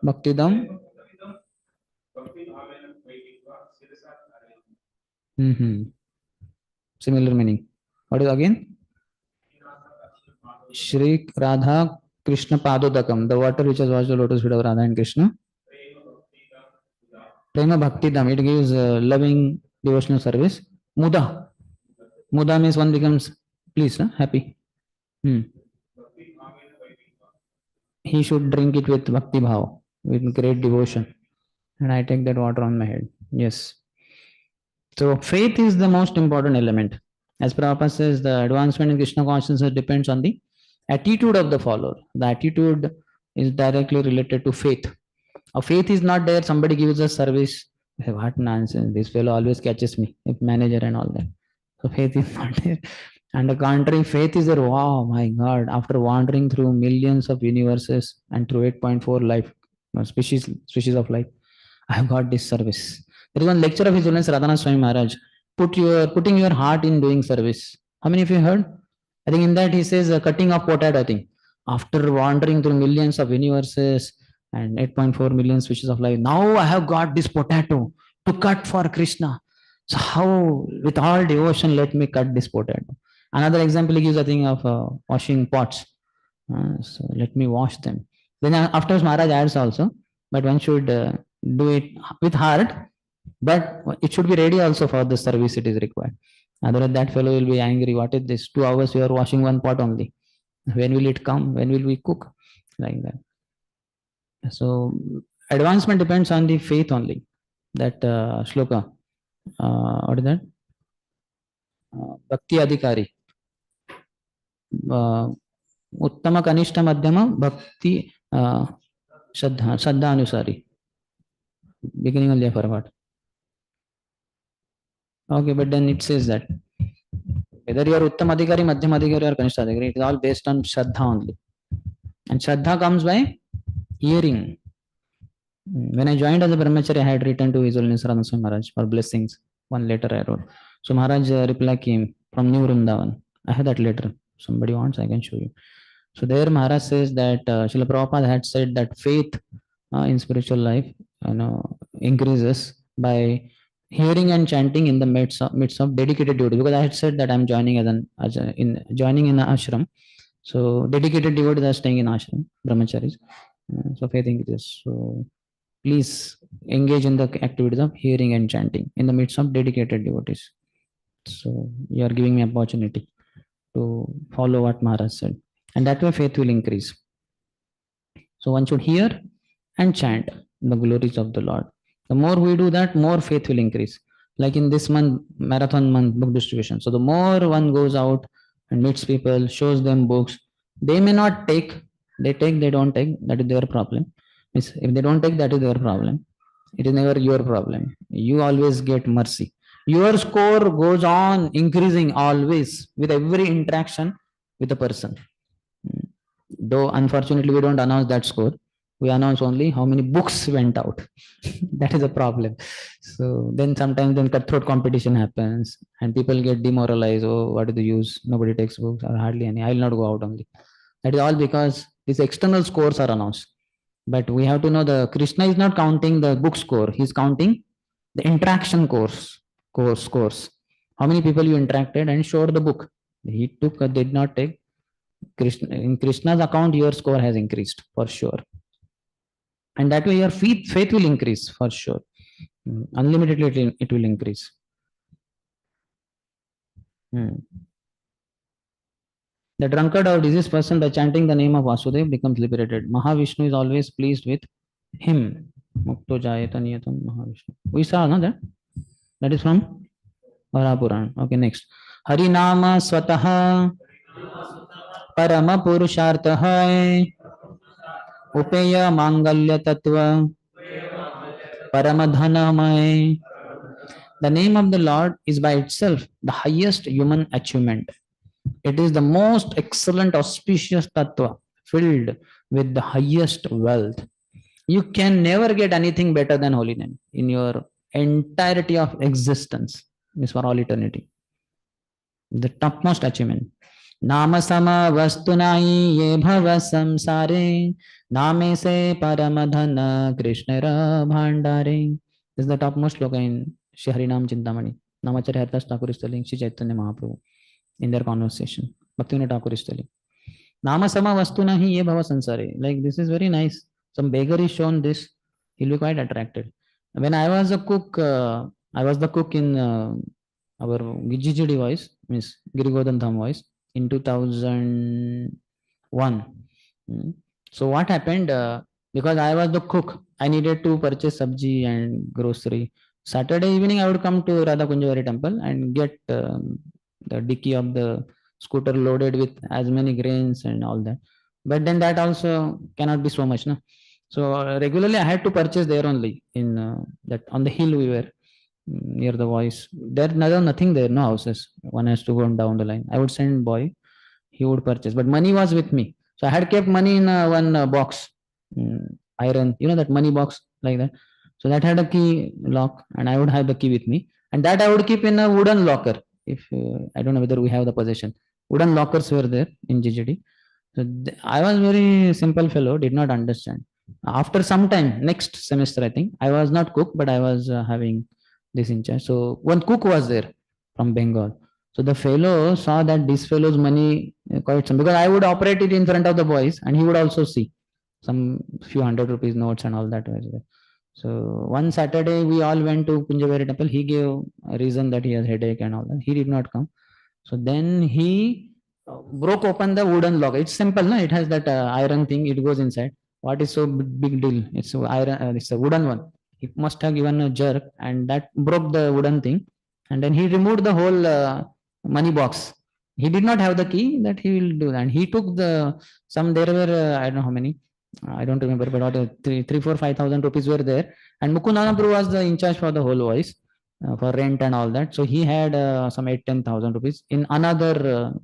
Bhaktidam. Similar meaning. What is again? Shri Radha Krishna Padodakam, the water which has washed the lotus feet of Radha and Krishna. Prema Bhaktidam, it gives loving devotional service. Muda. Muda means one becomes pleased, happy. He should drink it with Bhakti Bhav, with great devotion. And I take that water on my head. Yes. So faith is the most important element. As Prabhupada says, the advancement in Krishna consciousness depends on the attitude of the follower. The attitude is directly related to faith. If faith is not there, somebody gives us service. What nonsense! This fellow always catches me, if manager and all that. So faith is not there. And the contrary, faith is there. Wow, my God! After wandering through millions of universes and through 8.4 life species of life, I have got this service. There is one lecture of His Holiness Radhanath Swami Maharaj. Putting your heart in doing service. How many of you heard? I think in that he says cutting of potato. I think after wandering through millions of universes and 8.4 million species of life, now I have got this potato to cut for Krishna. So how, with all devotion, let me cut this potato. Another example he gives, I think, of washing pots. So let me wash them. Then afterwards Maharaj adds also, but one should do it with heart, but it should be ready also for the service it is required. Otherwise that fellow will be angry. What is this? 2 hours we are washing one pot only. When will it come? When will we cook? Like that. So advancement depends on the faith only. That shloka. What is that? Bhakti Adhikari. Uttama Kanishta Madhyama Bhakti Shraddha Anusari. Beginning only I forgot. Okay, but then it says that whether you are Uttam Adhikari, Madhyam Adhikari or Kanishta Adhikari, it is all based on Shraddha only. And Shraddha comes by hearing. When I joined as a Brahmachari, I had written to His Holiness Radha Swami Maharaj for blessings. One letter I wrote. So Maharaj reply came from New Vrindavan. I have that letter. Somebody wants, I can show you. So there Maharaj says that Srila Prabhupada had said that faith in spiritual life, increases by hearing and chanting in the midst of dedicated devotee. Because I had said that I'm joining joining in an ashram. So dedicated devotees are staying in ashram, brahmacharis. So faith increases. So please engage in the activities of hearing and chanting in the midst of dedicated devotees. So you are giving me opportunity to follow what Maharaj said, and that way faith will increase. So one should hear and chant the glories of the Lord. The more we do that, more faith will increase. Like in this month, marathon month book distribution. So the more one goes out and meets people, shows them books, they may not take, they take, they don't take, that is their problem. If they don't take, that is their problem. It is never your problem. You always get mercy. Your score goes on increasing always with every interaction with a person. Though unfortunately we don't announce that score, we announce only how many books went out. That is a problem. So then sometimes then cutthroat competition happens and people get demoralized. Oh, what is the use? Nobody takes books or hardly any. I will not go out only. That is all because these external scores are announced. But we have to know the Krishna is not counting the book score. He's counting the interaction scores. How many people you interacted and showed the book. He took, did not take. In Krishna's account, your score has increased for sure. And that way your faith will increase for sure. Unlimitedly it will increase. The drunkard or diseased person, by chanting the name of Vasudev, becomes liberated. Mahavishnu is always pleased with him. Mukto Jayata Niyatam Mahavishnu. We saw no, that? That is from Varapuran. Okay, next. Harinama Swataha Parama Purushartha hai Upeya Mangalya Tattva Paramadhanamay. The name of the Lord is by itself the highest human achievement. It is the most excellent auspicious tattva filled with the highest wealth. You can never get anything better than holy name in your entirety of existence, means for all eternity. The topmost achievement. Nama sama vastunai ye bhava samsare name se paramadhana krishnara bhandare. This is the topmost sloka in Shri Harinam Chintamani. Namacharya Haridas Thakur is telling Shri Chaitanya Mahaprabhu in their conversation. Bhaktivinoda Thakur is telling. Nama sama vastuna hi ye bhava sansare. Like this is very nice. Some beggar is shown this, he'll be quite attracted. When I was a cook, I was the cook in our GGD voice, means Girigodhan Dham voice, in 2001. So what happened? Because I was the cook, I needed to purchase sabji and grocery. Saturday evening, I would come to Radha Kunjavari temple and get the dicky of the scooter loaded with as many grains and all that. But then that also cannot be so much, no? So regularly I had to purchase there only in that on the hill we were near the voice. There nothing there, no houses. One has to go down the line. I would send boy, he would purchase, but money was with me. So I had kept money in one box, iron, that money box like that. So that had a key lock, and I would have the key with me, and that I would keep in a wooden locker. If I don't know whether we have the possession, wooden lockers were there in GGD. So I was very simple fellow, did not understand. After some time, next semester, I think I was not cook, but I was having this in charge. So one cook was there from Bengal. So the fellow saw that this fellow's money quite some, because I would operate it in front of the boys and he would also see some few hundred rupees notes and all that was there. So one Saturday we all went to Kunjaveri temple. He gave a reason that he has headache and all that. He did not come. So then he broke open the wooden lock. It's simple, no? It has that iron thing. It goes inside. What is so big deal? It's a iron. It's a wooden one. He must have given a jerk, and that broke the wooden thing. And then he removed the whole money box. He did not have the key that he will do. And he took the some. There were I don't know how many. I don't remember, but what 3, 4, 5,000 rupees were there. And Mukundana Prabhu was the in charge for the whole voice for rent and all that. So he had some 8, 10,000 rupees in another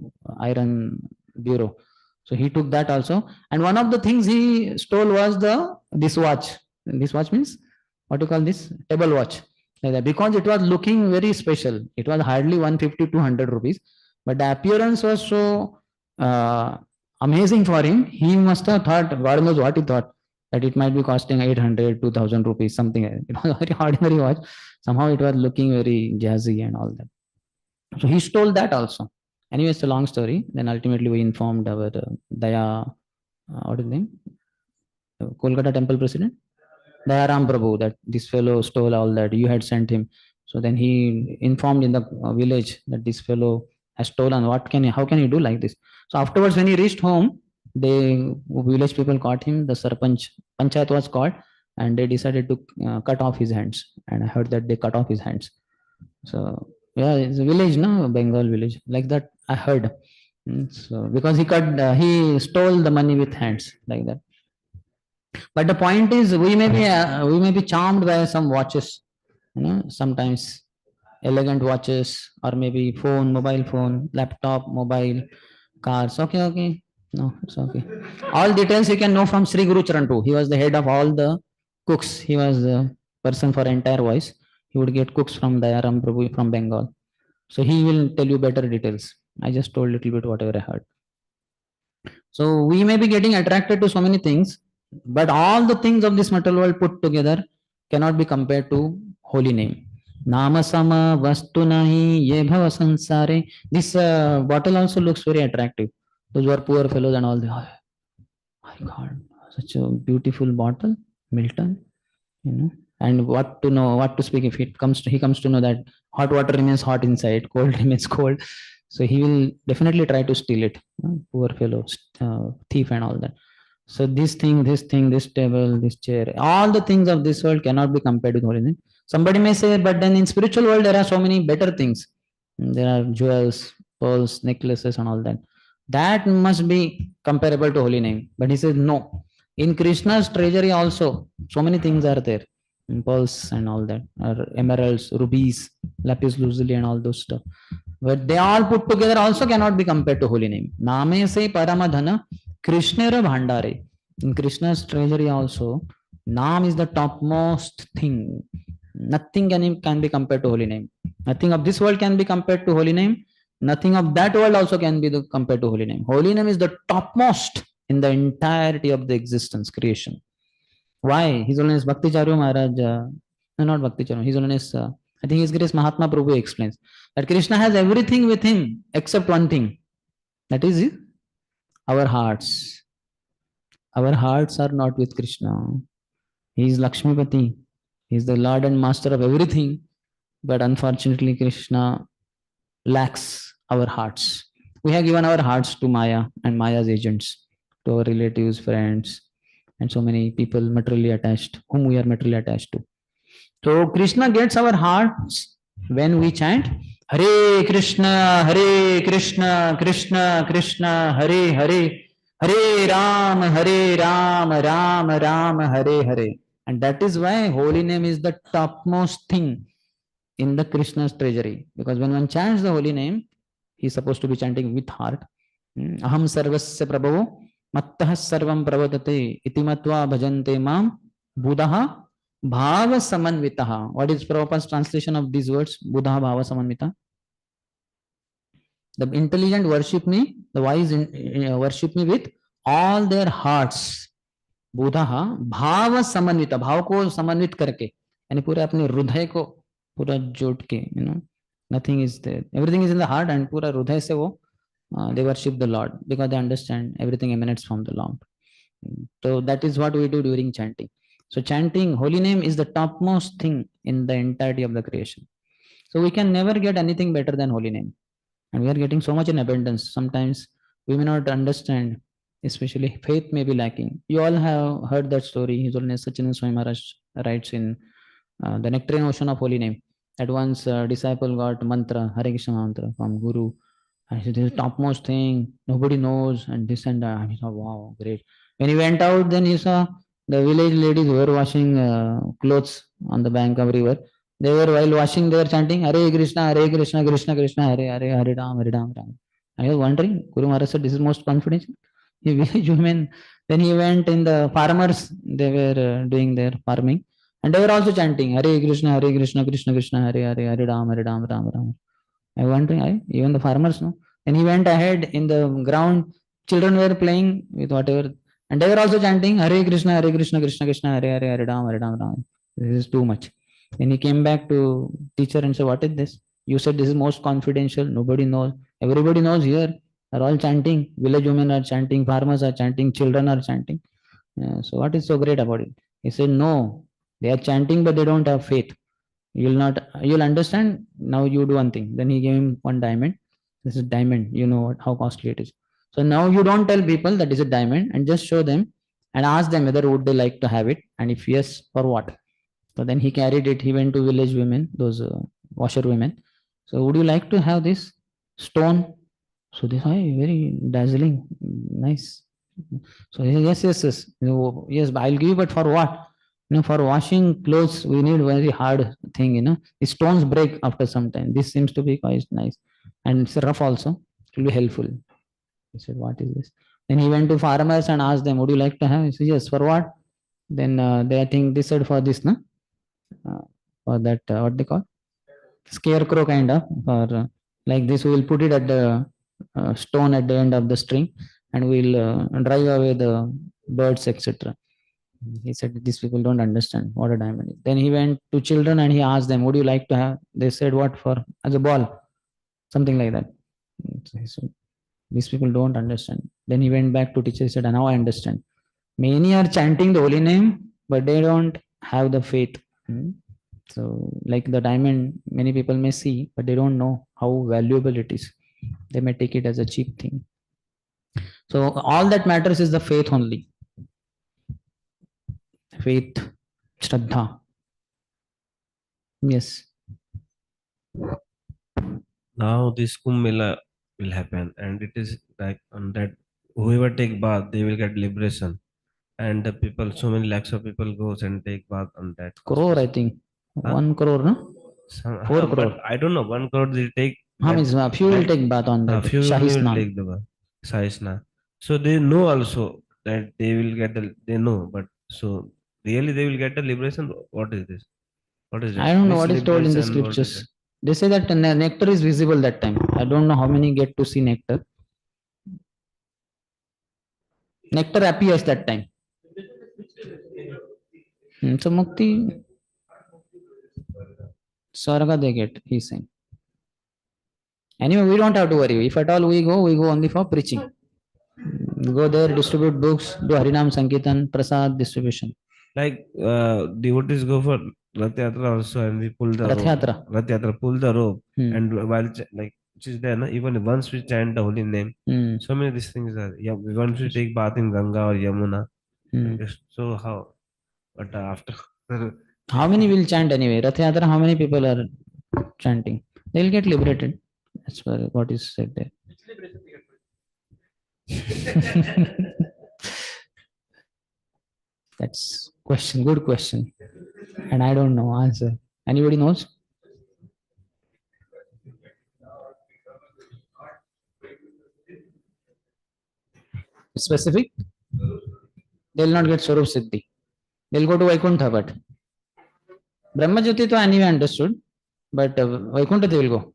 iron bureau. So he took that also. And one of the things he stole was this watch. This watch means what you call this table watch, like that, because it was looking very special. It was hardly 150 to 100 rupees, but the appearance was so amazing for him. He must have thought, God knows what he thought, that it might be costing 800, 2,000 rupees, something. It was a very ordinary watch. Somehow it was looking very jazzy and all that. So he stole that also. Anyway, it's a long story. Then ultimately we informed our Daya, what is his name? Kolkata temple president, Dayaram Prabhu, that this fellow stole all that. You had sent him. So then he informed in the village that this fellow has stolen. How can you do like this? So afterwards, when he reached home, the village people caught him. The Sarpanch, Panchayat was called, and they decided to cut off his hands. And I heard that they cut off his hands. So yeah, it's a village, no, Bengal village, like that. I heard. So because he stole the money with hands, like that. But the point is, we may be charmed by some watches, sometimes elegant watches, or maybe mobile phone, laptop, mobile, cars. Okay. No, it's okay. All details you can know from Sri Guru Charan too. He was the head of all the cooks. He was the person for entire voice. He would get cooks from Dayaram Prabhu from Bengal. So he will tell you better details. I just told a little bit whatever I heard. So we may be getting attracted to so many things, but all the things of this material world put together cannot be compared to holy name. Nama sama vastu nahi ye bhava sansare. This bottle also looks very attractive. Those who are poor fellows and all, oh my God, such a beautiful bottle, Milton, and what to speak if he comes to know that hot water remains hot inside, cold remains cold. So he will definitely try to steal it. Poor fellow, thief and all that. So this table, this chair, all the things of this world cannot be compared with holy name. Somebody may say, but then in spiritual world there are so many better things. There are jewels, pearls, necklaces, and all that. That must be comparable to holy name. But he says no. In Krishna's treasury also, so many things are there. Pearls and all that, or emeralds, rubies, lapis lazuli, and all those stuff. But they all put together also cannot be compared to holy name. Name se paramadhana Krishnera bhandare. In Krishna's treasury also, Nam is the topmost thing. Nothing can be compared to holy name. Nothing of this world can be compared to holy name. Nothing of that world also can be compared to holy name. Holy name is the topmost in the entirety of the existence, creation. Why? His Holiness Bhakti Charu Maharaj, no, not Bhakti Charu, His Holiness, I think His Grace Mahatma Prabhu explains that Krishna has everything with him except one thing. That is our hearts. Our hearts are not with Krishna. He is Lakshmipati. He is the Lord and Master of everything. But unfortunately, Krishna lacks our hearts. We have given our hearts to Maya and Maya's agents, to our relatives, friends, and so many people materially attached, whom we are materially attached to. So Krishna gets our hearts when we chant Hare Krishna, Krishna Krishna, Hare Hare, Hare Ram, Ram Ram, Hare Hare. And that is why holy name is the topmost thing in the Krishna's treasury. Because when one chants the holy name, he is supposed to be chanting with heart. Aham sarvasya prabhavo mattah sarvam pravadate iti matva bhajante mam buddha bhava samanvitaha. What is Prabhupada's translation of these words? Buddha bhava samanvita. The intelligent worship me, the wise worship me with all their hearts. बुधा भाव समन्वित, भाव को समन्वित करके, यानी पूरे अपने हृदय को पूरा जोड़ के, Nothing is there. Everything is in the heart, and pura hridaya se wo they worship the Lord because they understand everything emanates from the Lord. So that is what we do during chanting. So chanting holy name is the topmost thing in the entirety of the creation. So we can never get anything better than holy name. And we are getting so much in abundance. Sometimes we may not understand, especially faith may be lacking. You all have heard that story. His Holiness Sachinand Swami Maharaj writes in the Nectarian Ocean of Holy Name that once a disciple got mantra, Hare Krishna mantra from Guru. I said, this is the topmost thing, nobody knows, and this and that. And he thought, wow, great. When he went out, then he saw the village ladies who were washing clothes on the bank of river. They were, while washing, they were chanting, Hare Krishna, Hare Krishna, Krishna Krishna, Hare Hare, Hare Ram, Hare Ram, Ram. I was wondering, Guru Maharaj said, this is most confidential. He village women, then he went in the farmers, they were doing their farming, and they were also chanting, Hare Krishna, Krishna Krishna, Hare Hare, Hare Ram, Ram, Ram. I wondering, even the farmers know. And he went ahead in the ground. Children were playing with whatever, and they were also chanting Hare Krishna, Krishna Krishna, Hare Hare, Hare Ram, Ram. This is too much. Then he came back to teacher and said, "What is this? You said this is most confidential. Nobody knows. Everybody knows here. They're all chanting. Village women are chanting. Farmers are chanting. Children are chanting. So what is so great about it?" He said, "No, they are chanting, but they don't have faith. You'll understand. Now you do one thing." Then he gave him one diamond. This is diamond. You know how costly it is. So now you don't tell people that is a diamond, and just show them and ask them whether would they like to have it, and if yes, for what. So then he carried it. He went to village women, those washer women. So would you like to have this stone? So they say, very dazzling, nice. So he said, yes. Yes, I'll give you, but for what? For washing clothes, we need very hard thing. The stones break after some time. This seems to be quite nice. And it's rough also. It will be helpful. He said, what is this? Then he went to farmers and asked them, would you like to have? He said, yes, for what? Then they, I think they said for this, no? For that, what they call? Scarecrow kind of, or like this, we will put it at the stone at the end of the string, and we'll drive away the birds, etc. He said, these people don't understand what a diamond is. Then he went to children and he asked them, would you like to have? They said, what for? As a ball, something like that. So he said, these people don't understand. Then he went back to teacher. He said, now I understand. Many are chanting the holy name, but they don't have the faith. So, like the diamond, many people may see, but they don't know how valuable it is. They may take it as a cheap thing. So, all that matters is the faith only. Faith, Shraddha. Yes. Now this Kumbh Mela will happen, and it is like on that whoever take bath, they will get liberation. And the people, so many lakhs of people goes and take bath on that. Crore, I think. Huh? 1 crore, no? 4 crore. But I don't know. 1 crore they take. How means few will take bath on that. Few Shahi will Snan. take the bath. Shahi. So they know also that they will get the. They know, but so really they will get the liberation. What is this? What is it? I don't know what is told in the Liberation, what is scriptures. it? They say that nectar is visible that time. I don't know how many get to see nectar. Nectar appears that time. So Mukti, Swarga they get, he's saying. Anyway, we don't have to worry. If at all we go only for preaching. Go there, distribute books, do Harinam Sankirtan, Prasad distribution. Like devotees go for Rath Yatra also, and we pull the Rath rope. Yatra. Rath Yatra, pull the rope, Hmm. and while like which is there, no? Even once we chant the holy name, so many these things are. Yeah, once we take bath in Ganga or Yamuna, so how? But after. How many will chant anyway? Rath Yatra, how many people are chanting? They'll get liberated. That's what is said there. That's question, good question. And I don't know answer. Anybody knows? Specific? They'll not get Swarup Siddhi. They'll go to Vaikuntha, but Brahmajyoti to anyway understood, but Vaikuntha they will go.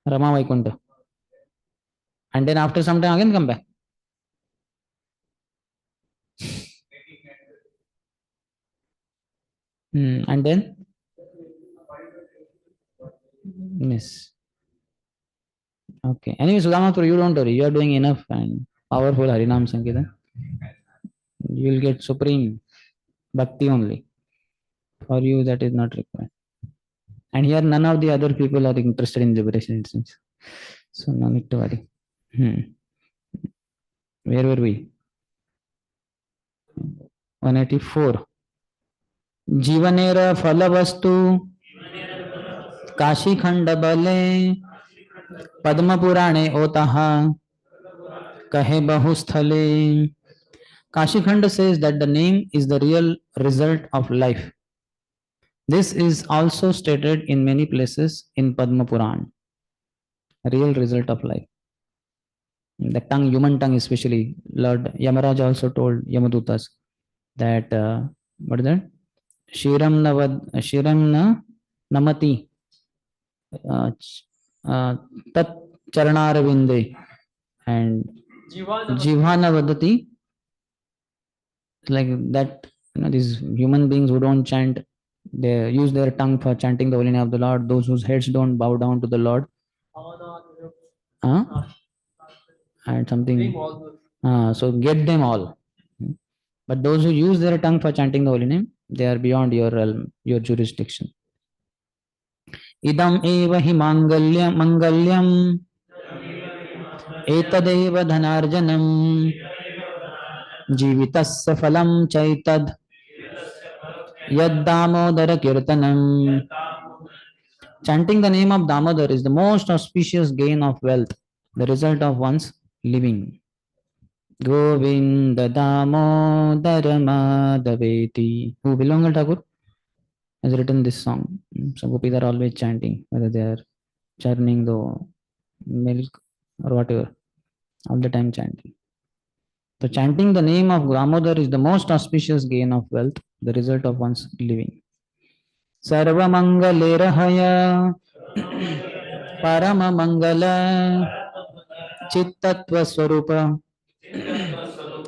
Rama Vaikuntha. And then after some time again come back. And then Miss. Okay. Anyway, Sudamathur, you don't worry. You are doing enough and powerful Harinam Sankirtan. You will get supreme bhakti only. For you, that is not required. And here, none of the other people are interested in liberation, it seems. So, no need to worry. Where were we? 184. जीवनेर फल वस्तु काशीखंड बले पद्म पुराणे ओतः कहे बहुस्थले. Kashikhand says that the name is the real result of life. This is also stated in many places in Padma Puran. Real result of life. The tongue, human tongue especially. Lord Yamaraj also told Yamadutas that, what is that? Shiram na namati tat charanaravinde and jivana vadati. Like that, these human beings who don't chant, they use their tongue for chanting the holy name of the Lord. Those whose heads don't bow down to the Lord. And something. So get them all. But those who use their tongue for chanting the holy name, they are beyond your realm, your jurisdiction. Idam eva hi mangalyam etadeva dhanarjanam जीवितस्य फलं चैतद यद्दामोदर कीर्तनम. Chanting the name of Damodar is the most auspicious gain of wealth, the result of one's living. Govinda Damodar Madhaveti. Who Bilongal Thakur has written this song. So gopis are always chanting, whether they are churning the milk or whatever, all the time chanting. So chanting the name of Damodar is the most auspicious gain of wealth, the result of one's living. Sarva Mangale Rahaya Parama Mangala Chittatva Swarupa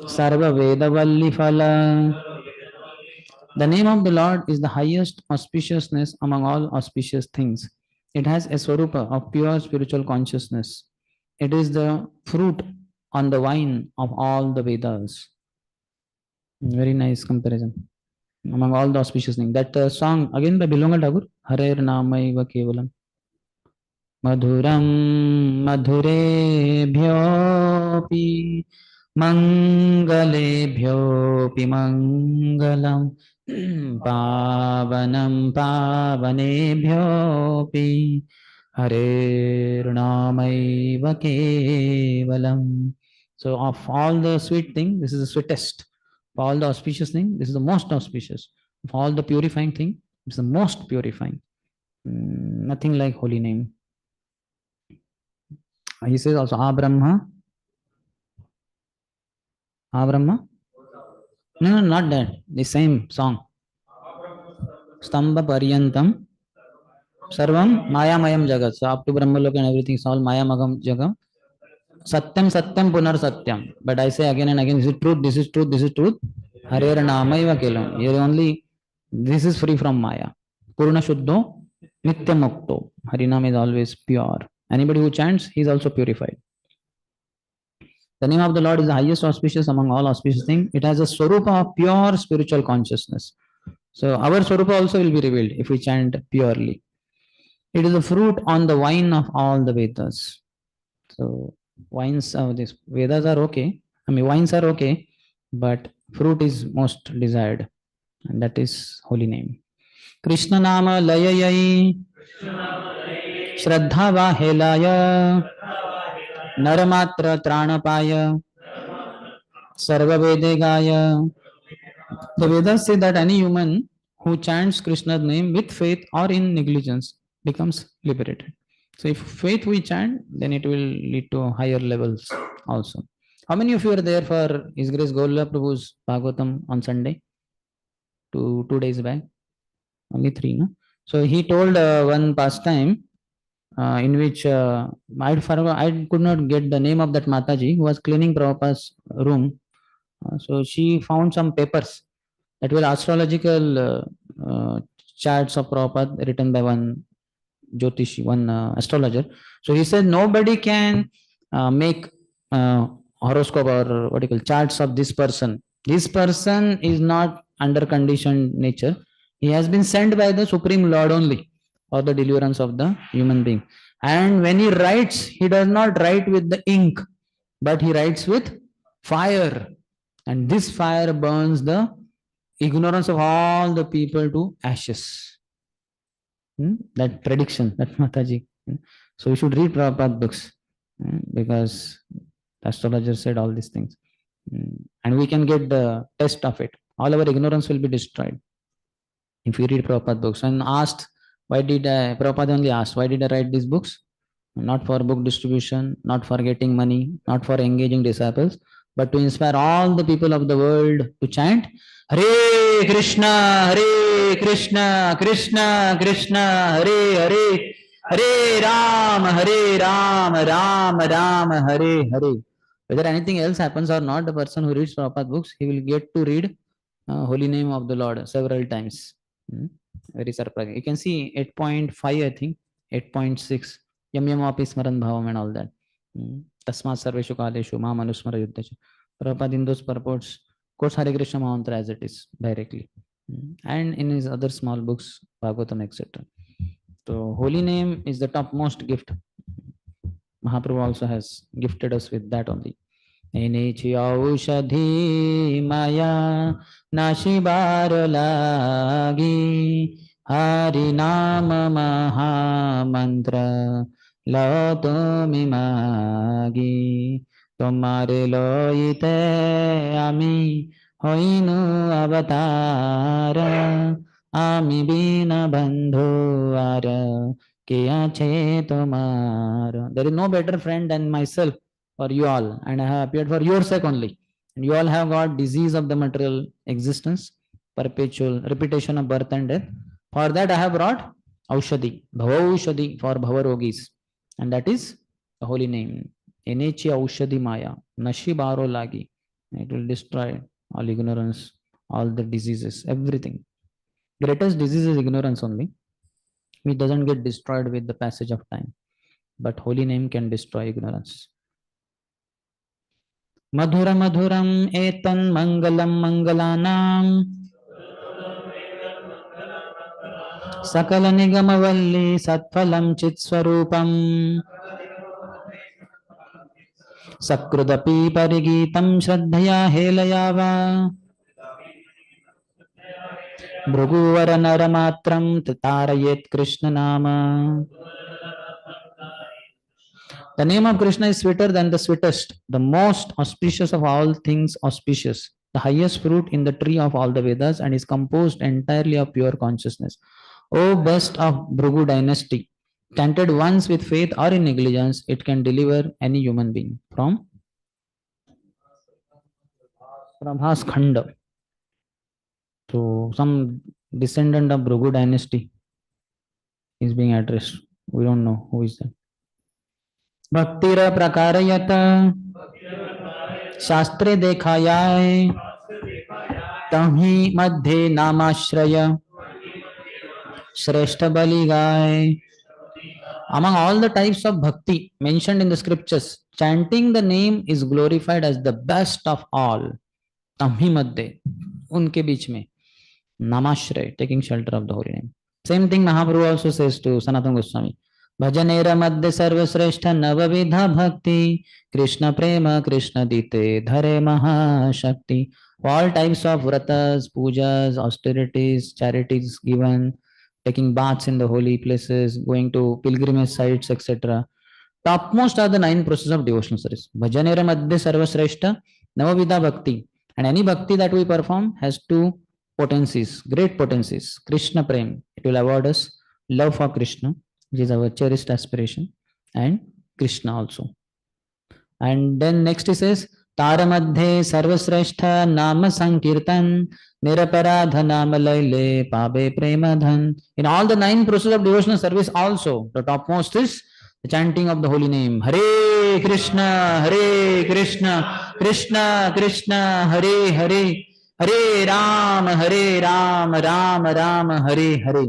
Sarva Vedavalli Phala. The name of the Lord is the highest auspiciousness among all auspicious things. It has a Swarupa of pure spiritual consciousness. It is the fruit on the vine of all the Vedas. Very nice comparison. Among all the auspicious things. That song again by Bilongal Thakur, Harer Namaiva Kevalam. Madhuram Madhurebhyopi Mangalebhyopi Mangalam Pavanam Pavanebhyopi Harer Namaiva Kevalam. So of all the sweet things, this is the sweetest. Of all the auspicious things, this is the most auspicious. Of all the purifying things, it's the most purifying. Nothing like holy name. He says also, Brahma. Brahma? No, not that. The same song. Stamba Paryantam Sarvam Mayamayam Jagat. So up to Brahmaloka and everything is all Mayamagam Jagam. Satyam Satyam Punar Satyam. But I say again and again, this is truth, this is truth, this is truth. Harer Namaiva Kelam. Here only, this is free from Maya. Purna Shuddho Nitya Mukto. Harinam is always pure. Anybody who chants, he is also purified. The name of the Lord is the highest auspicious among all auspicious things. It has a Swarupa of pure spiritual consciousness. So our Swarupa also will be revealed if we chant purely. It is the fruit on the vine of all the Vedas. So wines of this Vedas are okay. Wines are okay, but fruit is most desired, and that is holy name. Krishna Nama Layayai Shraddha Vahelaya Naramatra Tranapaya Sarva Vedegaya. The Vedas say that any human who chants Krishna's name with faith or in negligence becomes liberated. So if faith we chant, then it will lead to higher levels also. How many of you are there for His Grace Gaula Prabhu's Bhagavatam on Sunday? 2 days back? Only 3, no? So he told one pastime in which I could not get the name of that Mataji who was cleaning Prabhupada's room. So she found some papers that were astrological charts of Prabhupada written by one Jyotishi, one astrologer. So he said nobody can make horoscope or what you call charts of this person. This person is not under conditioned nature. He has been sent by the Supreme Lord only for the deliverance of the human being. And when he writes, he does not write with the ink, but he writes with fire. And this fire burns the ignorance of all the people to ashes. That prediction, that Mataji. So we should read Prabhupada books because the astrologer said all these things. And we can get the test of it. All our ignorance will be destroyed if we read Prabhupada books. And asked, why did Prabhupada only asked, why did I write these books? Not for book distribution, not for getting money, not for engaging disciples, but to inspire all the people of the world to chant Hare Krishna, Hare Krishna, Krishna Krishna, Hare Hare, Hare Ram, Ram Ram, Hare Hare. Whether anything else happens or not, the person who reads Prabhupada books, he will get to read holy name of the Lord several times. Very surprising. You can see 8.5, I think, 8.6. Yam yam api smaran bhavam and all that. Tasmat sarveshu kaleshu ma manusmara yuddhacha. Prabhupada in those purports quotes Hare Krishna mantra as it is directly. And in his other small books, Bhagavatam, etc. So holy name is the topmost gift. Mahaprabhu also has gifted us with that only. Enichi aushadhi maya nashibar lagi Hari nama maha mantra lo tumi magi Tomare loite ami hoinu avatara Ami bina bandhu ara kiya che tomara. There is no better friend than myself for you all, and I have appeared for your sake only. And you all have got disease of the material existence, perpetual repetition of birth and death. For that I have brought Aushadhi, Bhavaushadhi for Bhavarogis, and that is the holy name. Enechi Aushadhi Maya, Nashi Baro Lagi. It will destroy all ignorance, all the diseases, everything. Greatest disease is ignorance only, which doesn't get destroyed with the passage of time. But holy name can destroy ignorance. Madhura Madhuram Etan Mangalam Mangalanam Sakala Nigamavalli Satphalam Chitswarupam Sakrudapi Parigitam Shraddhaya Helayava Bhruguvara Naramatram Tatarayet Krishna Nama. The name of Krishna is sweeter than the sweetest, the most auspicious of all things auspicious, the highest fruit in the tree of all the Vedas, and is composed entirely of pure consciousness. O best of Bhrugu dynasty, chanted once with faith or in negligence, it can deliver any human being from Khanda. So some descendant of Bhrugu dynasty is being addressed. We don't know who is that. Bhaktira prakarayata Shastre dekhayaye Tamhi madhe namashraya Shrestha bali gaye. Among all the types of bhakti mentioned in the scriptures, chanting the name is glorified as the best of all. Tamhi madhe, unke beech mein. Namashraya, taking shelter of the holy name. Same thing Mahaprabhu also says to Sanatana Goswami. Bhajanera madhya sarvasreshta navavidha bhakti Krishna prema Krishna dite dhare mahashakti. All types of vratas, pujas, austerities, charities given, taking baths in the holy places, going to pilgrimage sites, etc. Topmost are the 9 processes of devotional service. Bhajanera madhya sarvasreshta navavidha bhakti. And any bhakti that we perform has 2 potencies, great potencies. Krishna prem, it will award us love for Krishna, which is our cherished aspiration, and Krishna also. And then next he says, Taramadhe sarvasreshta nama sankirtan niraparadha nama laile pabe premadhan. In all the 9 processes of devotional service also, the topmost is the chanting of the holy name. Hare Krishna, Krishna Krishna, Hare Hare, Hare Ram, Ram Ram, Hare Hare.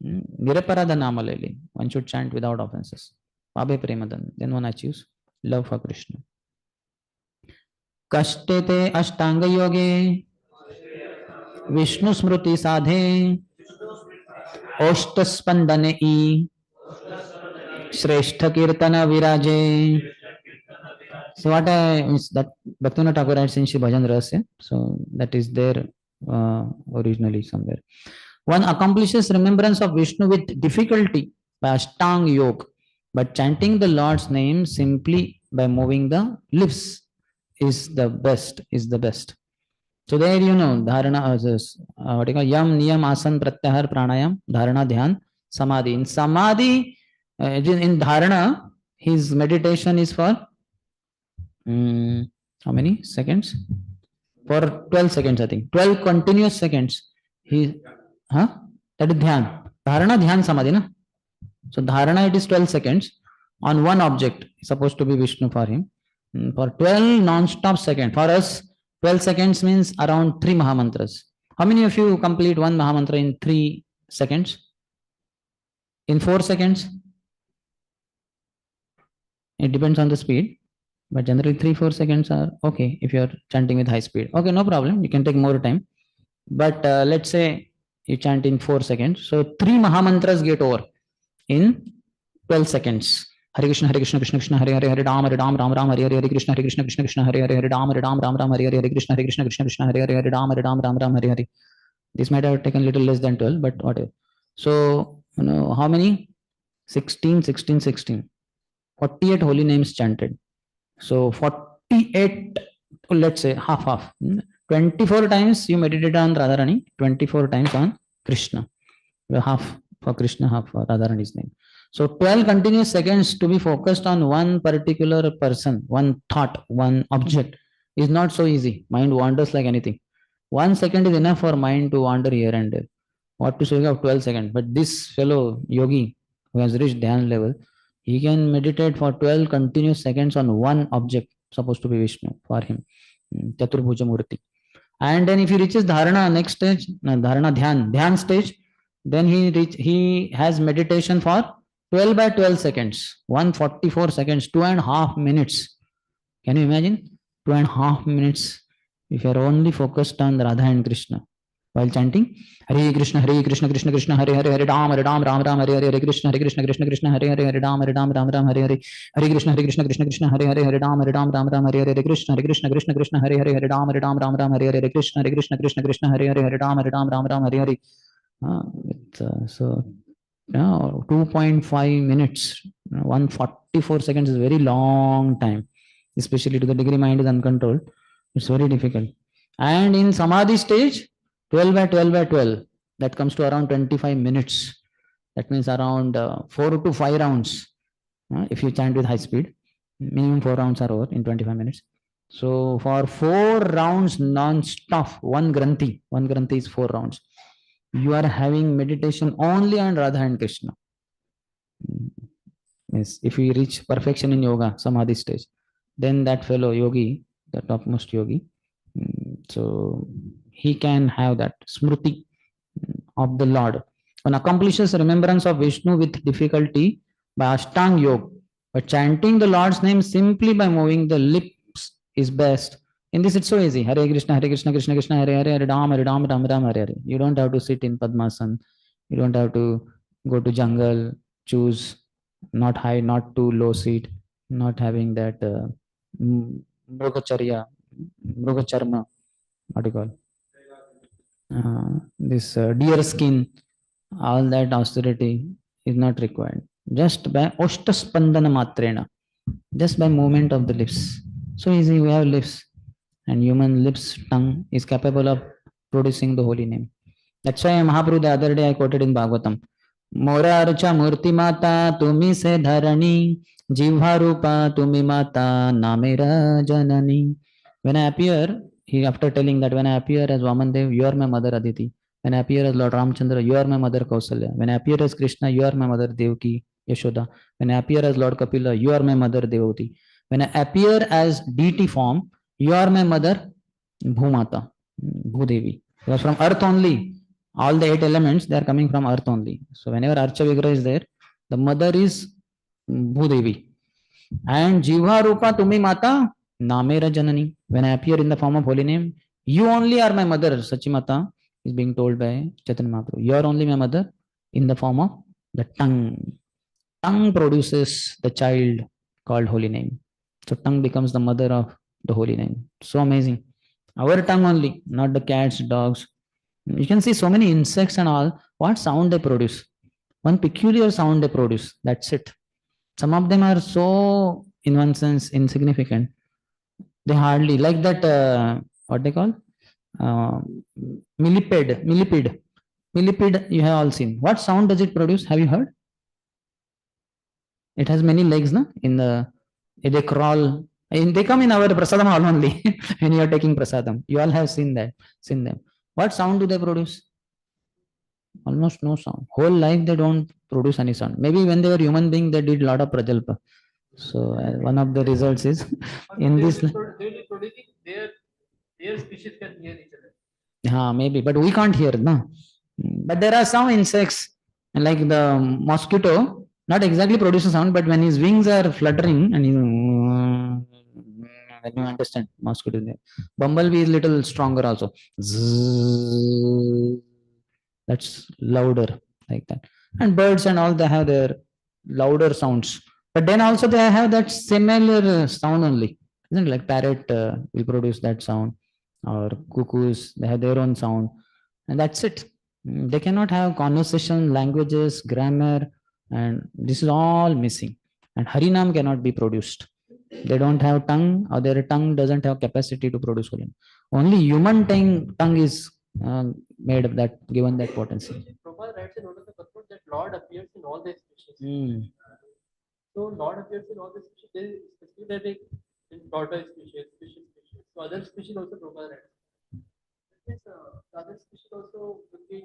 Niraparada Namaleli. One should chant without offenses. Pabe Premadan. Then one achieves love for Krishna. Kashtete Ashtanga Yoge Vishnu Smruti Sadhe Oshtaspandane E Shrestha Kirtana Viraje. So what means that Bhaktivinoda Thakur had seen Shri Bhajan Rasya. So that is there originally somewhere. One accomplishes remembrance of Vishnu with difficulty by Ashtang Yoga, but chanting the Lord's name simply by moving the lips is the best. So there dharana what you call yam, niyam, asan, pratyahar, pranayam, dharana, dhyan, samadhi. In samadhi, in dharana, his meditation is for how many seconds? For 12 seconds, I think. 12 continuous seconds. That is dhyan. Dharana, dhyan, samadhi, na? So dharana, it is 12 seconds on one object. Supposed to be Vishnu for him. For 12 non-stop seconds. For us, 12 seconds means around 3 Mahamantras. How many of you complete one Mahamantra in 3 seconds? In 4 seconds? It depends on the speed. But generally 3-4 seconds are okay if you are chanting with high speed. Okay, no problem. You can take more time. But let's say you chant in 4 seconds. So 3 Mahamantras get over in 12 seconds. Hare Krishna, Krishna Krishna, Hare Hare, Hare Rama, Rama, Hare Hare, Krishna, Krishna Krishna, Hare Hare, Hare Rama, Rama, Hare Hare, Krishna, Krishna, Hare Hare, Hare Rama, Rama, Hare Hare. This might have taken a little less than 12, but whatever. So, how many? 16. 48 holy names chanted. So 48, let's say half. 24 times you meditate on Radharani, 24 times on Krishna. Half for Krishna, half for Radharani's name. So 12 continuous seconds to be focused on one particular person, one thought, one object is not so easy. Mind wanders like anything. 1 second is enough for mind to wander here and there. What to say of 12 seconds? But this fellow yogi who has reached Dhyan level, he can meditate for 12 continuous seconds on one object, supposed to be Vishnu for him. Chaturbhuja Murti. And then if he reaches Dharana, next stage, Dharana Dhyan stage, then he has meditation for 12 by 12 seconds, 144 seconds, 2.5 minutes. Can you imagine? 2.5 minutes if you are only focused on Radha and Krishna while chanting Hare Krishna, Krishna Krishna, Hare Hare, Hare Rama, Rama, Hare Hare, Krishna, Krishna Krishna, Hare Hare, Hare Rama, Rama, Hare Hare, Hare Krishna, Krishna, Hare Hare, Hare Rama, Rama, Hare Hare, Krishna, Krishna, Hare Hare, Hare Rama, Rama, Hare Hare, Krishna, Krishna, Hare Hare, Hare Rama, Rama, Hare Hare. So 2.5 minutes, 144 seconds is a very long time, especially to the degree mind is uncontrolled. It's very difficult. And in Samadhi stage, 12 by 12 by 12, that comes to around 25 minutes. That means around 4 to 5 rounds. If you chant with high speed, minimum 4 rounds are over in 25 minutes. So for 4 rounds non-stop, one granthi is 4 rounds. You are having meditation only on Radha and Krishna. Yes, if we reach perfection in yoga, Samadhi stage, then that fellow yogi, the topmost yogi, so he can have that smruti of the Lord. One accomplishes remembrance of Vishnu with difficulty by Ashtang Yoga, but chanting the Lord's name simply by moving the lips is best. In this, it's so easy. Hare Krishna, Krishna Krishna, Hare Hare, Hare Rama, Hare Hare. You don't have to sit in Padmasan. You don't have to go to jungle, choose not high, not too low seat, not having that Mrugacharya, Mrugacharma, what do you call? This deer skin, all that austerity is not required. Just by Oshtaspandana Matrena, just by movement of the lips. So easy, we have lips. And human lips, tongue is capable of producing the holy name. That's why Mahaprabhu the other day I quoted in Bhagavatam. Mora archa murti mata tumi se dharani jivha rupa tumi mata namera janani. When I appear, he after telling that when I appear as Vamandev, you are my mother Aditi. When I appear as Lord Ramchandra, you are my mother Kausalya. When I appear as Krishna, you are my mother Devaki Yashoda. When I appear as Lord Kapila, you are my mother Devati. When I appear as deity form, you are my mother Bhumata, Bhudevi. Because from earth only, All the 8 elements, they are coming from earth only. So whenever Archa Vigraha is there, the mother is Bhudevi. And Jiva Rupa Tumi Mata Namera Janani. When I appear in the form of holy name, you only are my mother, Sachimata is being told by Chaitanya Mahaprabhu. You are only my mother in the form of the tongue. Tongue produces the child called holy name. So tongue becomes the mother of the holy name. So amazing. Our tongue only, not the cats, dogs. You can see so many insects and all. What sound they produce? One peculiar sound they produce. That's it. Some of them are so, in one sense, insignificant. They hardly like that. What they call uh, millipede. Millipede. You have all seen. What sound does it produce? Have you heard? It has many legs, no? In the they crawl. They come in our prasadam hall only when you are taking prasadam. You all have seen that, seen them. What sound do they produce? Almost no sound. Whole life they don't produce any sound. Maybe when they were human being, they did a lot of prajalpa. So one of the results is in They this. will be producing their species can hear each other. Maybe, but we can't hear, no. But there are some insects like the mosquito, not exactly produces sound, but when his wings are fluttering and when you understand mosquito, bumblebee is little stronger also. Zzz, that's louder like that. And birds and all, they have their louder sounds. But then also they have that similar sound only. Isn't it? Like parrot will produce that sound, or cuckoos, they have their own sound. And that's it. They cannot have conversation, languages, grammar, and this is all missing. And Harinam cannot be produced. They don't have tongue, or their tongue doesn't have capacity to produce Harinam. Only human tongue is made of that, given that potency. Prabhupada writes in one of the purport that Lord appears in all the species. Mm. So Lord appears in all the species. There is specifically in tortoise species, fish species. So other species also Prabhupada writes. This, the other species also would be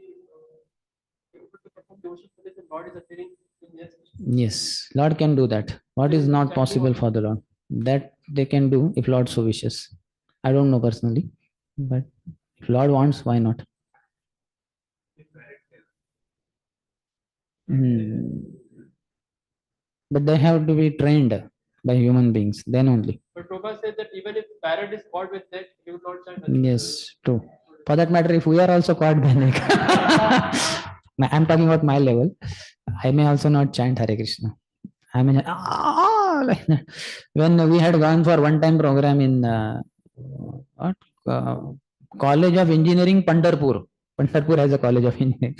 able to perform devotion service and Lord is appearing in their species. Yes, Lord can do that. What is not possible for the Lord? That they can do if Lord so wishes. I don't know personally, but if Lord wants, why not? But they have to be trained by human beings, then only. But Prabhupada said that even if parrot is caught with net, he will not chant. Yes, true. For that matter, if we are also caught by neck, I'm talking about my level. I may also not chant Hare Krishna. I mean, like that. When we had gone for one-time program in what College of Engineering, Pandharpur. Pandharpur has a College of Engineering.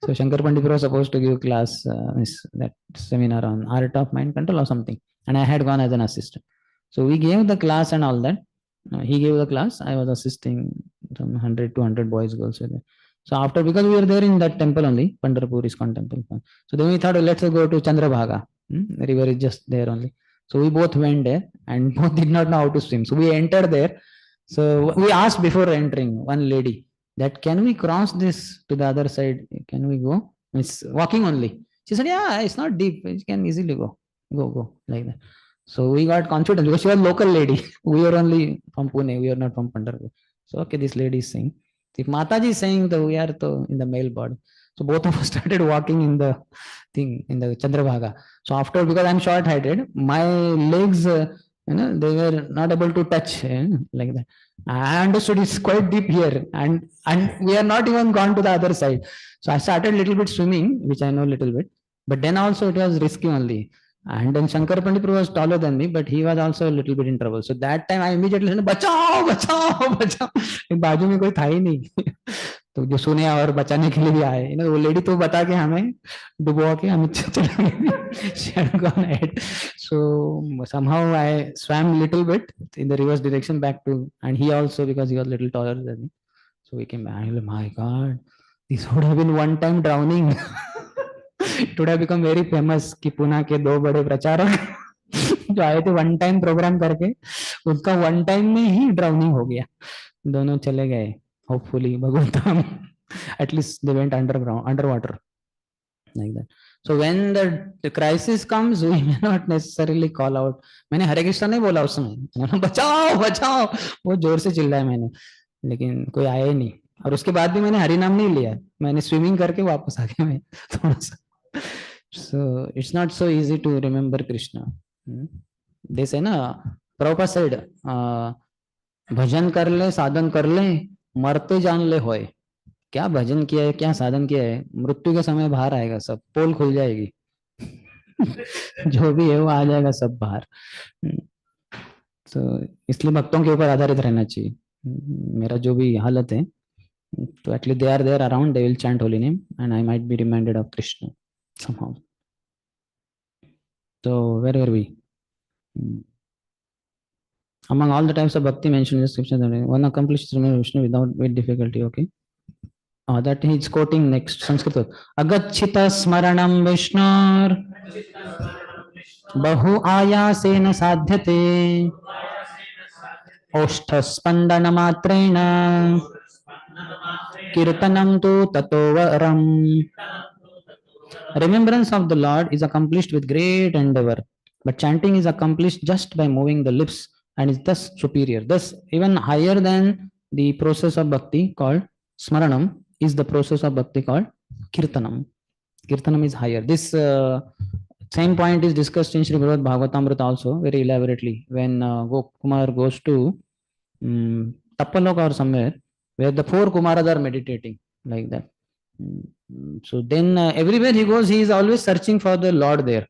So Shankar Pandit was supposed to give class, that seminar on art of mind control or something, and I had gone as an assistant. So we gave the class and all that. He gave the class. I was assisting some 100, 200 boys, girls were there. So after, because we were there in that temple only, Pandharpur ISKCON temple. So then we thought, let's go to Chandrabhaga. The river is just there only. So we both went there and both did not know how to swim. So we entered there. So we asked before entering one lady that, can we cross this to the other side? Can we go? It's walking only. She said, yeah, it's not deep. You can easily go. Go, like that. So we got confident because she was a local lady. We were only from Pune. We are not from Pandharpur. So, okay, this lady is saying. If Mataji is saying, we are in the male body. So both of us started walking in the thing, in the Chandrabhaga. So after, because I'm short-heighted, my legs, they were not able to touch like that. I understood it's quite deep here, and we are not even gone to the other side. So I started a little bit swimming, which I know a little bit, but then also it was risky only. And then Shankar Pandit was taller than me, but he was also a little bit in trouble. So that time I immediately said, बचाओ बचाओ बचाओ. बाजू में कोई था ही नहीं. तो जो सुने और बचाने के लिए भी आए, वो लेडी तो बता के हमें डुबो के हम चले गए. So somehow I swam little bit in the reverse direction back to, and he also, because he was a little taller than me. So we came back. My God, this would have been one-time drowning. It would have become very famous कि पुणे के 2 बड़े प्रचारक जो आए थे one time programme करके, उनका one time में ही ड्राउनिंग हो गया. दोनों चले गए. Hopefully, Bhagavatam. At least they went underwater, like that. So when the crisis comes, we may not necessarily call out. मैंने हरे कृष्णा नहीं बोला उस समय, बचाओ बचाओ, वो जोर से चिल्लाया मैंने, लेकिन कोई आया ही नहीं. और उसके बाद भी मैंने हरि नाम नहीं लिया, मैंने स्विमिंग करके वापस आ गया मैं थोड़ा सा. So it's not so easy to remember Krishna. They say ना, Prabhupada said, भजन कर ले, साधन कर ले, मरते जान ले होए. क्या भजन किया है, क्या साधन किया है, मृत्यु के समय बाहर आएगा सब, पोल खुल जाएगी. जो भी है वो आ जाएगा सब बाहर. तो इसलिए भक्तों के ऊपर आधारित रहना चाहिए. मेरा जो भी हालत है, तो at least they are there around, they will chant holy name and I might be reminded of Krishna somehow. So where were we? Among all the types of bhakti mentioned in the scripture, one accomplished Vishnu without great difficulty. Okay. That he is quoting next Sanskrit. Agachita smaranam Vishnur bahu ayasena sadhyate oshta spandana matrena kirtanam tu tato varam. Remembrance of the Lord is accomplished with great endeavor, but chanting is accomplished just by moving the lips and is thus superior. Thus, even higher than the process of bhakti called smaranam is the process of bhakti called kirtanam. Kirtanam is higher. This same point is discussed in Sri Bhagavad Bhagavatamrita also very elaborately when Gokumar goes to Tappaloka or somewhere where the four Kumaras are meditating like that. So then everywhere he goes, he is always searching for the Lord there.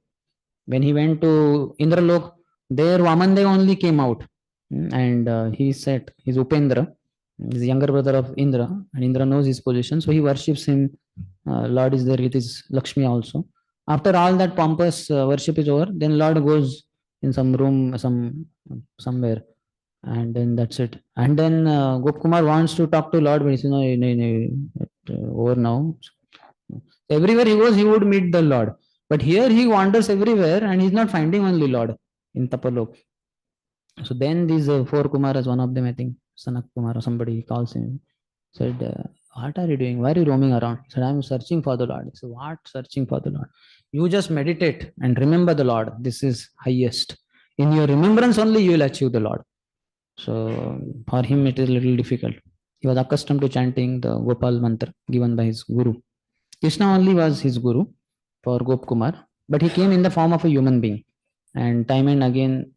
When he went to Indralok, there Vamandev only came out, and he said, he's Upendra, he's the younger brother of Indra, and Indra knows his position, so he worships him. Lord is there with his Lakshmi also. After all that pompous worship is over, then Lord goes in some room, somewhere, and then that's it. And then Gopkumar wants to talk to Lord, but he says, no, over now. Everywhere he goes, he would meet the Lord. But here he wanders everywhere and he's not finding only Lord in Tapalok. So then these four Kumaras, one of them, I think, Sanak Kumar or somebody calls him, said, what are you doing? Why are you roaming around? He said, I'm searching for the Lord. He said, what searching for the Lord? You just meditate and remember the Lord. This is highest. In your remembrance only you will achieve the Lord. So for him it is a little difficult. He was accustomed to chanting the Gopal mantra given by his guru. Krishna only was his guru for Gop Kumar, but he came in the form of a human being. And time and again,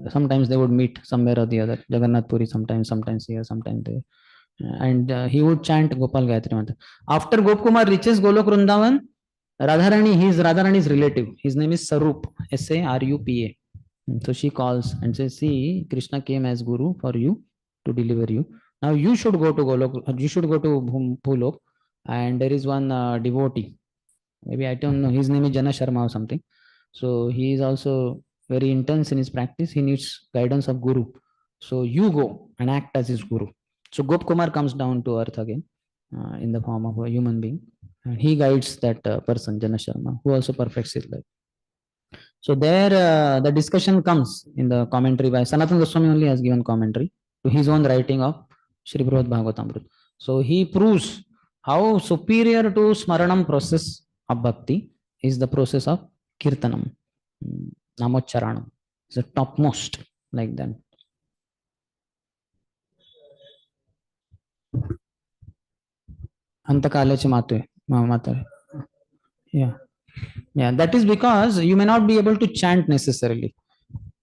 sometimes they would meet somewhere or the other. Jagannath Puri, sometimes here, sometimes there. And he would chant Gopal Gayatri mantra. After Gop Kumar reaches Golok Vrindavan, Radharani, he is Radharani's relative. His name is Sarup, Sarupa. So she calls and says, see, Krishna came as guru for you to deliver you. Now you should go to Golok, you should go to Bhulok, and there is one devotee. Maybe I don't know, his name is Jana Sharma or something. So he is also very intense in his practice. He needs guidance of guru. So you go and act as his guru. So Gop Kumar comes down to earth again in the form of a human being. And he guides that person, Jana Sharma, who also perfects his life. So there the discussion comes in the commentary by Sanatana Goswami only has given commentary to his own writing of Sri Bhagavad Bhagavatamrita. So he proves how superior to Smaranam process of bhakti is the process of Kirtanam, Namocharanam. It's the topmost like that. Antakalache Matare. Yeah. Yeah, that is because you may not be able to chant necessarily.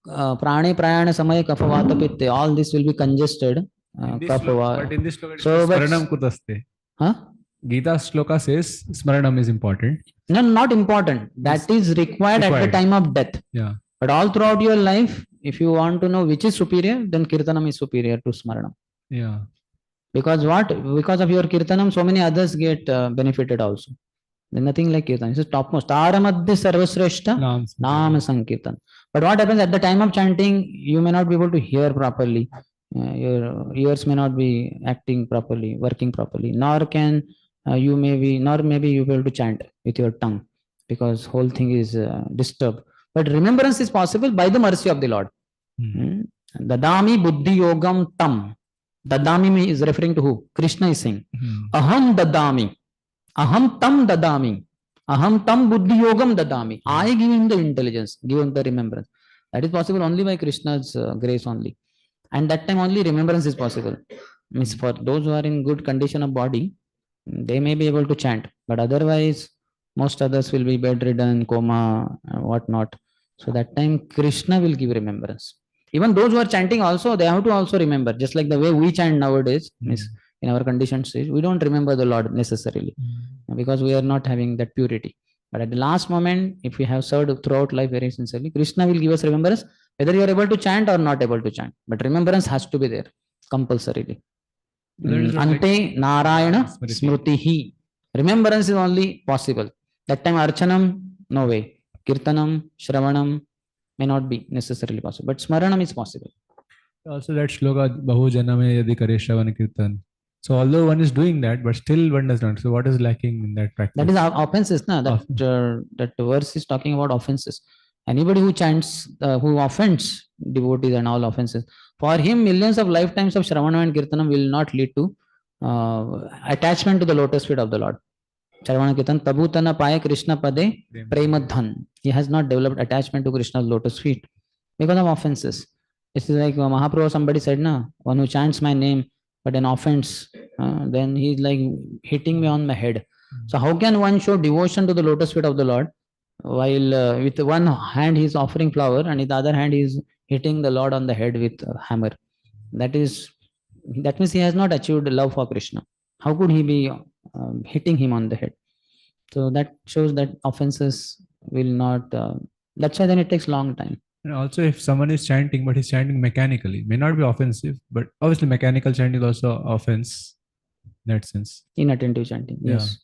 Prane, Prayana, Samaya, Kapavata, Pitte, all this will be congested. But in this sloka, So, Smaranam Kudaste. Huh? Gita Shloka says Smaranam is important. No, not important. That is required at the time of death. Yeah. But all throughout your life, if you want to know which is superior, then Kirtanam is superior to Smaranam. Yeah. Because what? Because of your Kirtanam, so many others get benefited also. Then nothing like Kirtan. This is topmost. Taramadhi Sarvasreshta Nam Sankirtan. But what happens at the time of chanting, you may not be able to hear properly. Your ears may not be acting properly, working properly. Nor can nor maybe you be able to chant with your tongue because whole thing is disturbed. But remembrance is possible by the mercy of the Lord. Dadami Buddhi Yogam Tam. Dadami is referring to who? Krishna is saying. Aham Dadami. Aham Tam Dadami. Aham Tam Buddhi Yogam Dadami. I give him the intelligence, give him the remembrance. That is possible only by Krishna's grace only. And that time only remembrance is possible. Means for those who are in good condition of body, they may be able to chant, but otherwise, most others will be bedridden, coma, whatnot. So that time, Krishna will give remembrance. Even those who are chanting also, they have to also remember. Just like the way we chant nowadays, means in our conditioned stage, we don't remember the Lord necessarily because we are not having that purity. But at the last moment, if we have served throughout life very sincerely, Krishna will give us remembrance, whether you are able to chant or not able to chant. But remembrance has to be there compulsorily. Ante Narayana Smritihi. Remembrance is only possible. That time Archanam, no way. Kirtanam, Shravanam may not be necessarily possible. But Smaranam is possible. Also that shloka, Bahu Janame Yadi Kare Shravana Kirtan. So although one is doing that, but still one does not. So what is lacking in that practice? That is offenses. Na? That verse is talking about offenses. Anybody who chants, who offends devotees and all offenses, for him, millions of lifetimes of Shravana and Kirtanam will not lead to attachment to the lotus feet of the Lord. Shravana Kirtan, Tabutana Paya Krishna Pade Premadhan. He has not developed attachment to Krishna's lotus feet because of offenses. It's like Mahaprabhu, somebody said, na, one who chants my name, but an offense, then he's like hitting me on my head. So how can one show devotion to the lotus feet of the Lord while with one hand he is offering flower and with the other hand he is hitting the Lord on the head with a hammer? That means he has not achieved love for Krishna. How could he be hitting him on the head? So that shows that offenses will not. That's why then it takes long time. And also, if someone is chanting, but he's chanting mechanically, may not be offensive, but obviously mechanical chanting is also offense in that sense. Inattentive chanting, yes.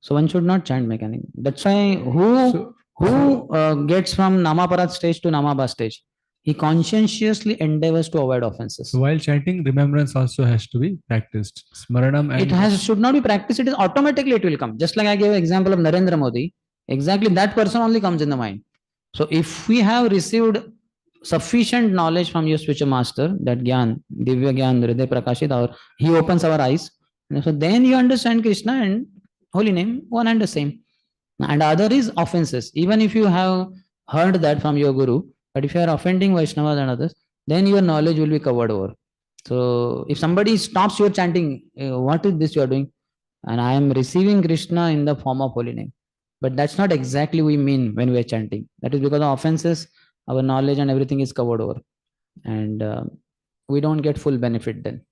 So one should not chant mechanically. That's why who gets from Namaparat stage to Namabha stage, he conscientiously endeavors to avoid offenses. So while chanting, remembrance also has to be practiced. Smaranam and should not be practiced. It is automatically it will come. Just like I gave an example of Narendra Modi, exactly that person only comes in the mind. So if we have received sufficient knowledge from your spiritual master, that Gyan, Divya Gyan, Hriday Prakashit, or he opens our eyes, so then you understand Krishna and holy name, one and the same. And other is offenses. Even if you have heard that from your guru, but if you are offending Vaishnavas and others, then your knowledge will be covered over. So if somebody stops your chanting, what is this you are doing? And I am receiving Krishna in the form of holy name. But that's not exactly we mean when we are chanting. That is because of offenses, our knowledge and everything is covered over. And we don't get full benefit then.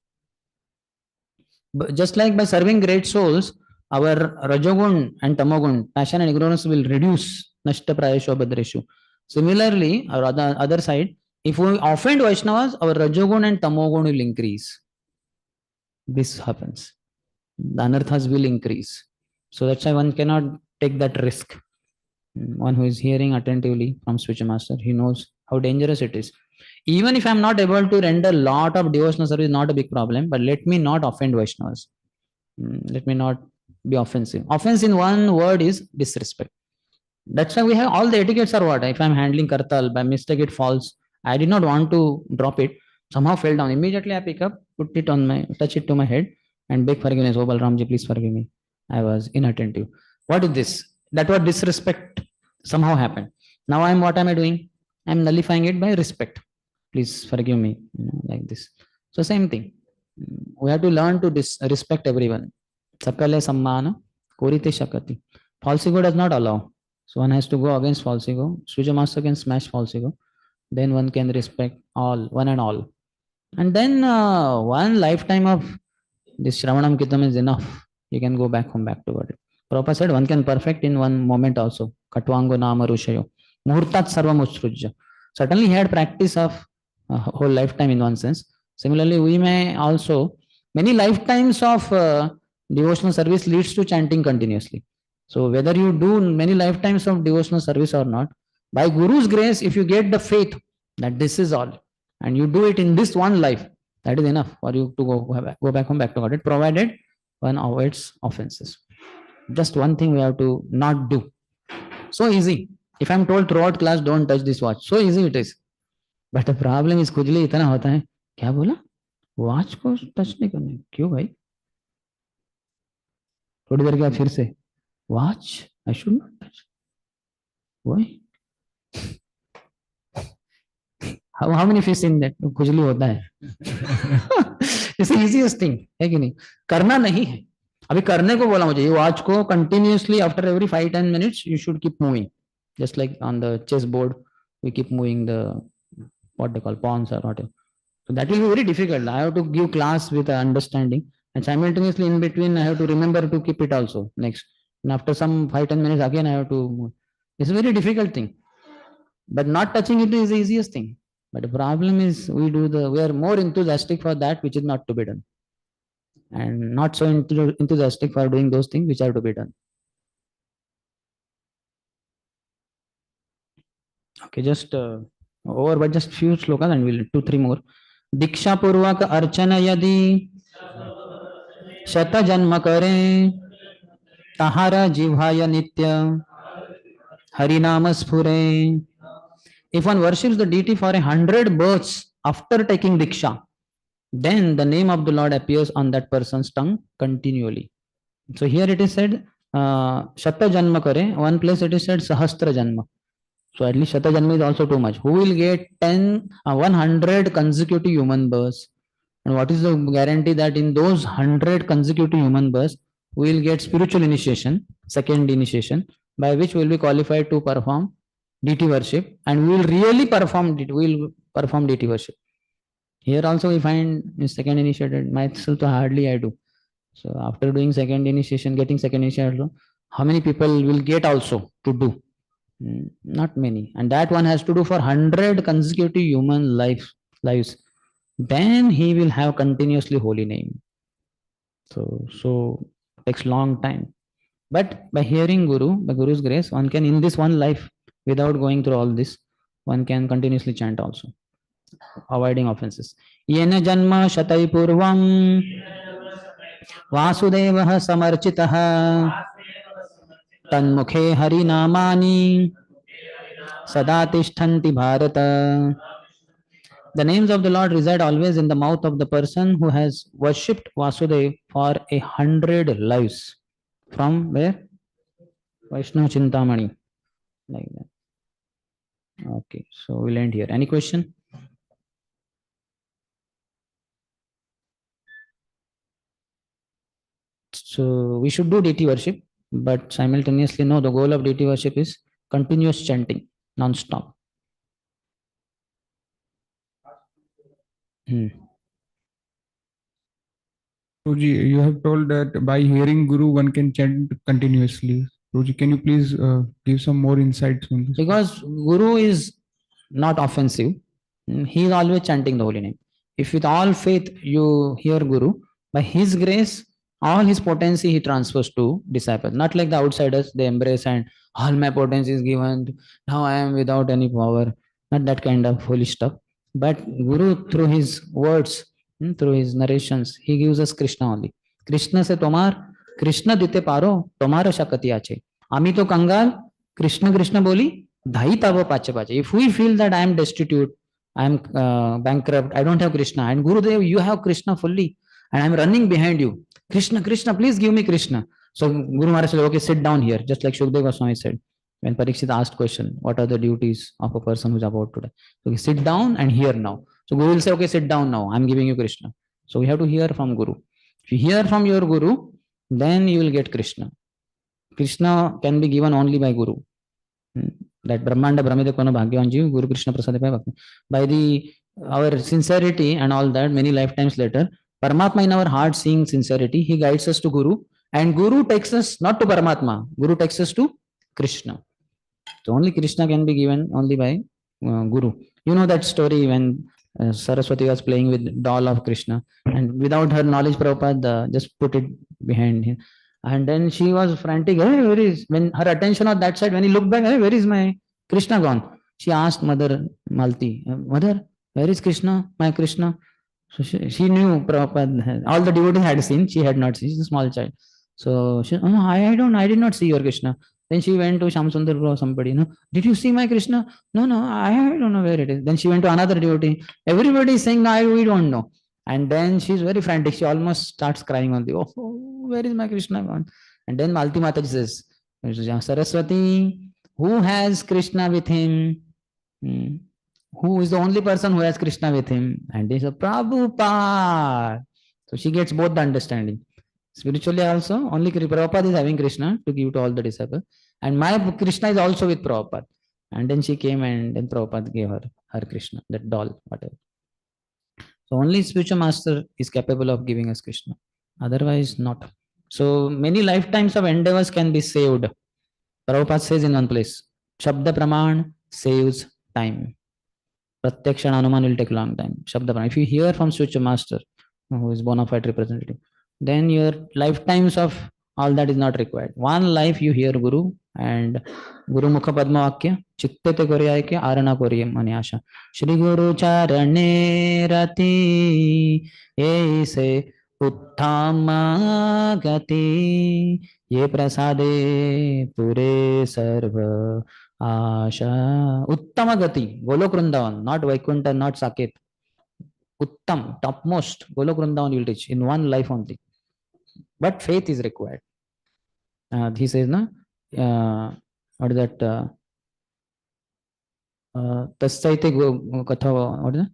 But just like by serving great souls, our Rajogun and Tamogun, passion and ignorance will reduce. Nashta Prayeshu Abhadreshu. Similarly, our other side, if we offend Vaishnavas, our Rajogun and Tamogun will increase. This happens. The anarthas will increase. So that's why one cannot take that risk. One who is hearing attentively from spiritual master, he knows how dangerous it is. Even if I'm not able to render a lot of devotional service, not a big problem, but let me not offend Vaishnavas. Let me not be offensive. Offense in one word is disrespect. That's why we have all the etiquettes are what? If I'm handling kartal, by mistake it falls. I did not want to drop it. Somehow fell down. Immediately I pick up, touch it to my head and beg forgiveness. Oh Balramji, please forgive me. I was inattentive. What is this? That was disrespect somehow happened. Now what am I doing? I'm nullifying it by respect. Please forgive me. Like this. So same thing. We have to learn to respect everyone. Sakale sammana korite shakati. False ego does not allow. So one has to go against false ego. Spiritual master can smash false ego. Then one can respect all, one and all. And then one lifetime of this Shravanam Kirtanam is enough. You can go back home, back to God. Prabhupada said one can perfect in one moment also. Katvango nama rushayo. Muhurtat sarvam usrujya. Certainly he had practice of whole lifetime in one sense. Similarly, we may also, many lifetimes of devotional service leads to chanting continuously. So whether you do many lifetimes of devotional service or not, by Guru's grace, if you get the faith that this is all, and you do it in this one life, that is enough for you to go back home, back to God, provided one avoids offenses. Just one thing we have to not do. So easy. If I'm told throughout class, don't touch this watch. So easy it is. But the problem is खुजली इतना होता है. क्या बोला? Watch को touch नहीं करने. क्यों भाई? थोड़ी देर के बाद फिर से. Watch? I should not touch. Why? How many fish in that? खुजली होता है. इट्स इजीएस्ट थिंग है कि नहीं? करना नहीं है, अभी करने को बोला मुझे, ये वॉच को continuously after every 5-10 minutes you should keep moving, just like on the chess board we keep moving the what they call pawns or whatever. So that will be very difficult. I have to give class with understanding, and simultaneously in between I have to remember to keep it also next. And after some 5-10 minutes again I have to move. It's a very difficult thing. But not touching it is the easiest thing. But the problem is we are more enthusiastic for that which is not to be done, and not so enthusiastic for doing those things which are to be done. Okay, just over but just few slokas and we'll 2-3 more. दीक्षा पूर्वक अर्चन यदि शत जन्म करे, तहारा जिह्वाय नित्य हरिनाम स्फुरे. If one worships the deity for 100 births after taking diksha, then the name of the Lord appears on that person's tongue continually. So here it is said shata janma kare, one place it is said sahastra janma. So at least shata janma is also too much. Who will get 100 consecutive human births? And what is the guarantee that in those 100 consecutive human births we will get spiritual initiation, second initiation, by which we will be qualified to perform deity worship, and we will really perform deity worship. Here also we find second initiated, myself hardly I do. So after doing second initiation, getting second initiation, how many people will get also to do? Not many. And that one has to do for 100 consecutive human lives. Then he will have continuously holy name. So it takes long time. But by hearing Guru, by Guru's grace, one can in this one life, without going through all this, one can continuously chant also, avoiding offenses. Yena janma shatai purvam वासुदेवः समर्चितः तन्मुखे हरिनामानि सदा तिष्ठन्ति Bharat. The names of the Lord reside always in the mouth of the person who has worshipped Vasudev for 100 lives. From where? Vaishnava Chintamani. Like that. Okay, so we'll end here. Any question? So we should do deity worship, but simultaneously, no, the goal of deity worship is continuous chanting, non-stop. Prabhuji, you have told that by hearing Guru, one can chant continuously. Prabhuji, can you please give some more insights on this? Because Guru is not offensive. He is always chanting the holy name. If with all faith you hear Guru, by his grace, all his potency he transfers to disciples. Not like the outsiders, they embrace and all my potency is given. Now I am without any power. Not that kind of holy stuff. But Guru, through his words, through his narrations, he gives us Krishna only. Krishna se tomar, Krishna dite paro, tomaro shakati ache. Ami to kangal, Krishna Krishna boli, dhai tavo pache pache. If we feel that I am destitute, I am bankrupt, I don't have Krishna, and Gurudev, you have Krishna fully, and I am running behind you. Krishna, Krishna, please give me Krishna. So Guru Maharaj said, okay, sit down here, just like Shukdev Goswami said. When Parikshit asked question, what are the duties of a person who is about to die? So sit down and hear now. So Guru will say, okay, sit down now. I'm giving you Krishna. So we have to hear from Guru. If you hear from your Guru, then you will get Krishna. Krishna can be given only by Guru. That Brahmanda Brahmide Kono Bhagyavanji, Guru Krishna Prasade by the our sincerity and all that, many lifetimes later, Paramatma in our heart seeing sincerity, he guides us to Guru, and Guru takes us not to Paramatma, Guru takes us to Krishna. So only Krishna can be given only by Guru. You know that story when Saraswati was playing with doll of Krishna, and without her knowledge, Prabhupada just put it behind him. And then she was frantic. Hey, where is, when her attention was that side, when he looked back, hey, where is my Krishna gone? She asked Mother Malti, Mother, where is Krishna, my Krishna? So she knew Prabhupada, all the devotees had seen, she had not seen, she's a small child. So she, oh, I did not see your Krishna. Then she went to Shamsundar or somebody, no, did you see my Krishna? No, I don't know where it is. Then she went to another devotee. Everybody is saying, we don't know. And then she's very frantic. She almost starts crying on the, oh, where is my Krishna gone? And then Malti Mataji says, Saraswati, who has Krishna with him? Who is the only person who has Krishna with him? And they say, Prabhupada. So she gets both the understanding. Spiritually also, only Prabhupada is having Krishna to give to all the disciples. And my Krishna is also with Prabhupada. And then she came and then Prabhupada gave her Krishna, that doll, whatever. So only spiritual master is capable of giving us Krishna. Otherwise, not. So many lifetimes of endeavors can be saved. Prabhupada says in one place, Shabda Praman saves time. Pratyaksha Anuman will take a long time. Shabda Praman. If you hear from spiritual master, who is bona fide representative, then your lifetimes of all that is not required. One life you hear Guru and Guru Mukha Padma Vakya, Chitte te Korya ke Arana Korya Manyasha. Shri Guru Charane Rati Ese Uttama Gati Ye Prasade Pure Sarva Asha. Uttama Gati, Golok Vrindavan, not Vaikuntha, not Saket. Uttam, topmost, Golok Vrindavan you will reach in one life only. But faith is required. He says, na, what is that? Tassaite katha, what is that?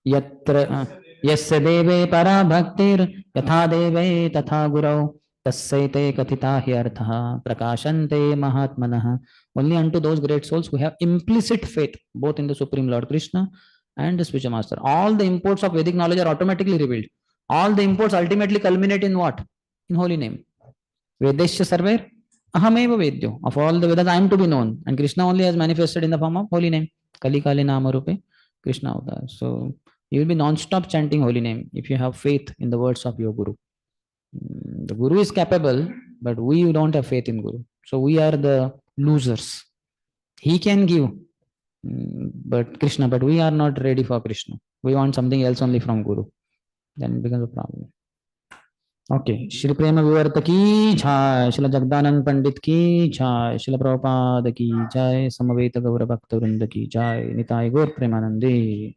Yatra yasya deve para bhaktir yatha deve tatha gurau tassaite kathita hyartha prakashante mahatmanah. Only unto those great souls who have implicit faith both in the Supreme Lord Krishna and the spiritual master. All the imports of Vedic knowledge are automatically revealed. All the imports ultimately culminate in what? In holy name. Vedesya sarver ahameva vedyo. Of all the Vedas, I am to be known. And Krishna only has manifested in the form of holy name. Kali Kali Nama Rupe Krishna Avatar. So you will be non-stop chanting holy name if you have faith in the words of your Guru. The Guru is capable, but we don't have faith in Guru. So we are the losers. He can give, but Krishna, but we are not ready for Krishna. We want something else only from Guru. Then it becomes a problem. Okay, Shri Prema Vivarta ki jai, Shri Jagdanand Pandit ki jai, Shri Prabhupada ki jai, Samaveta Gaura Bhakta Vrinda ki jai, Nitai Gaur Premanande.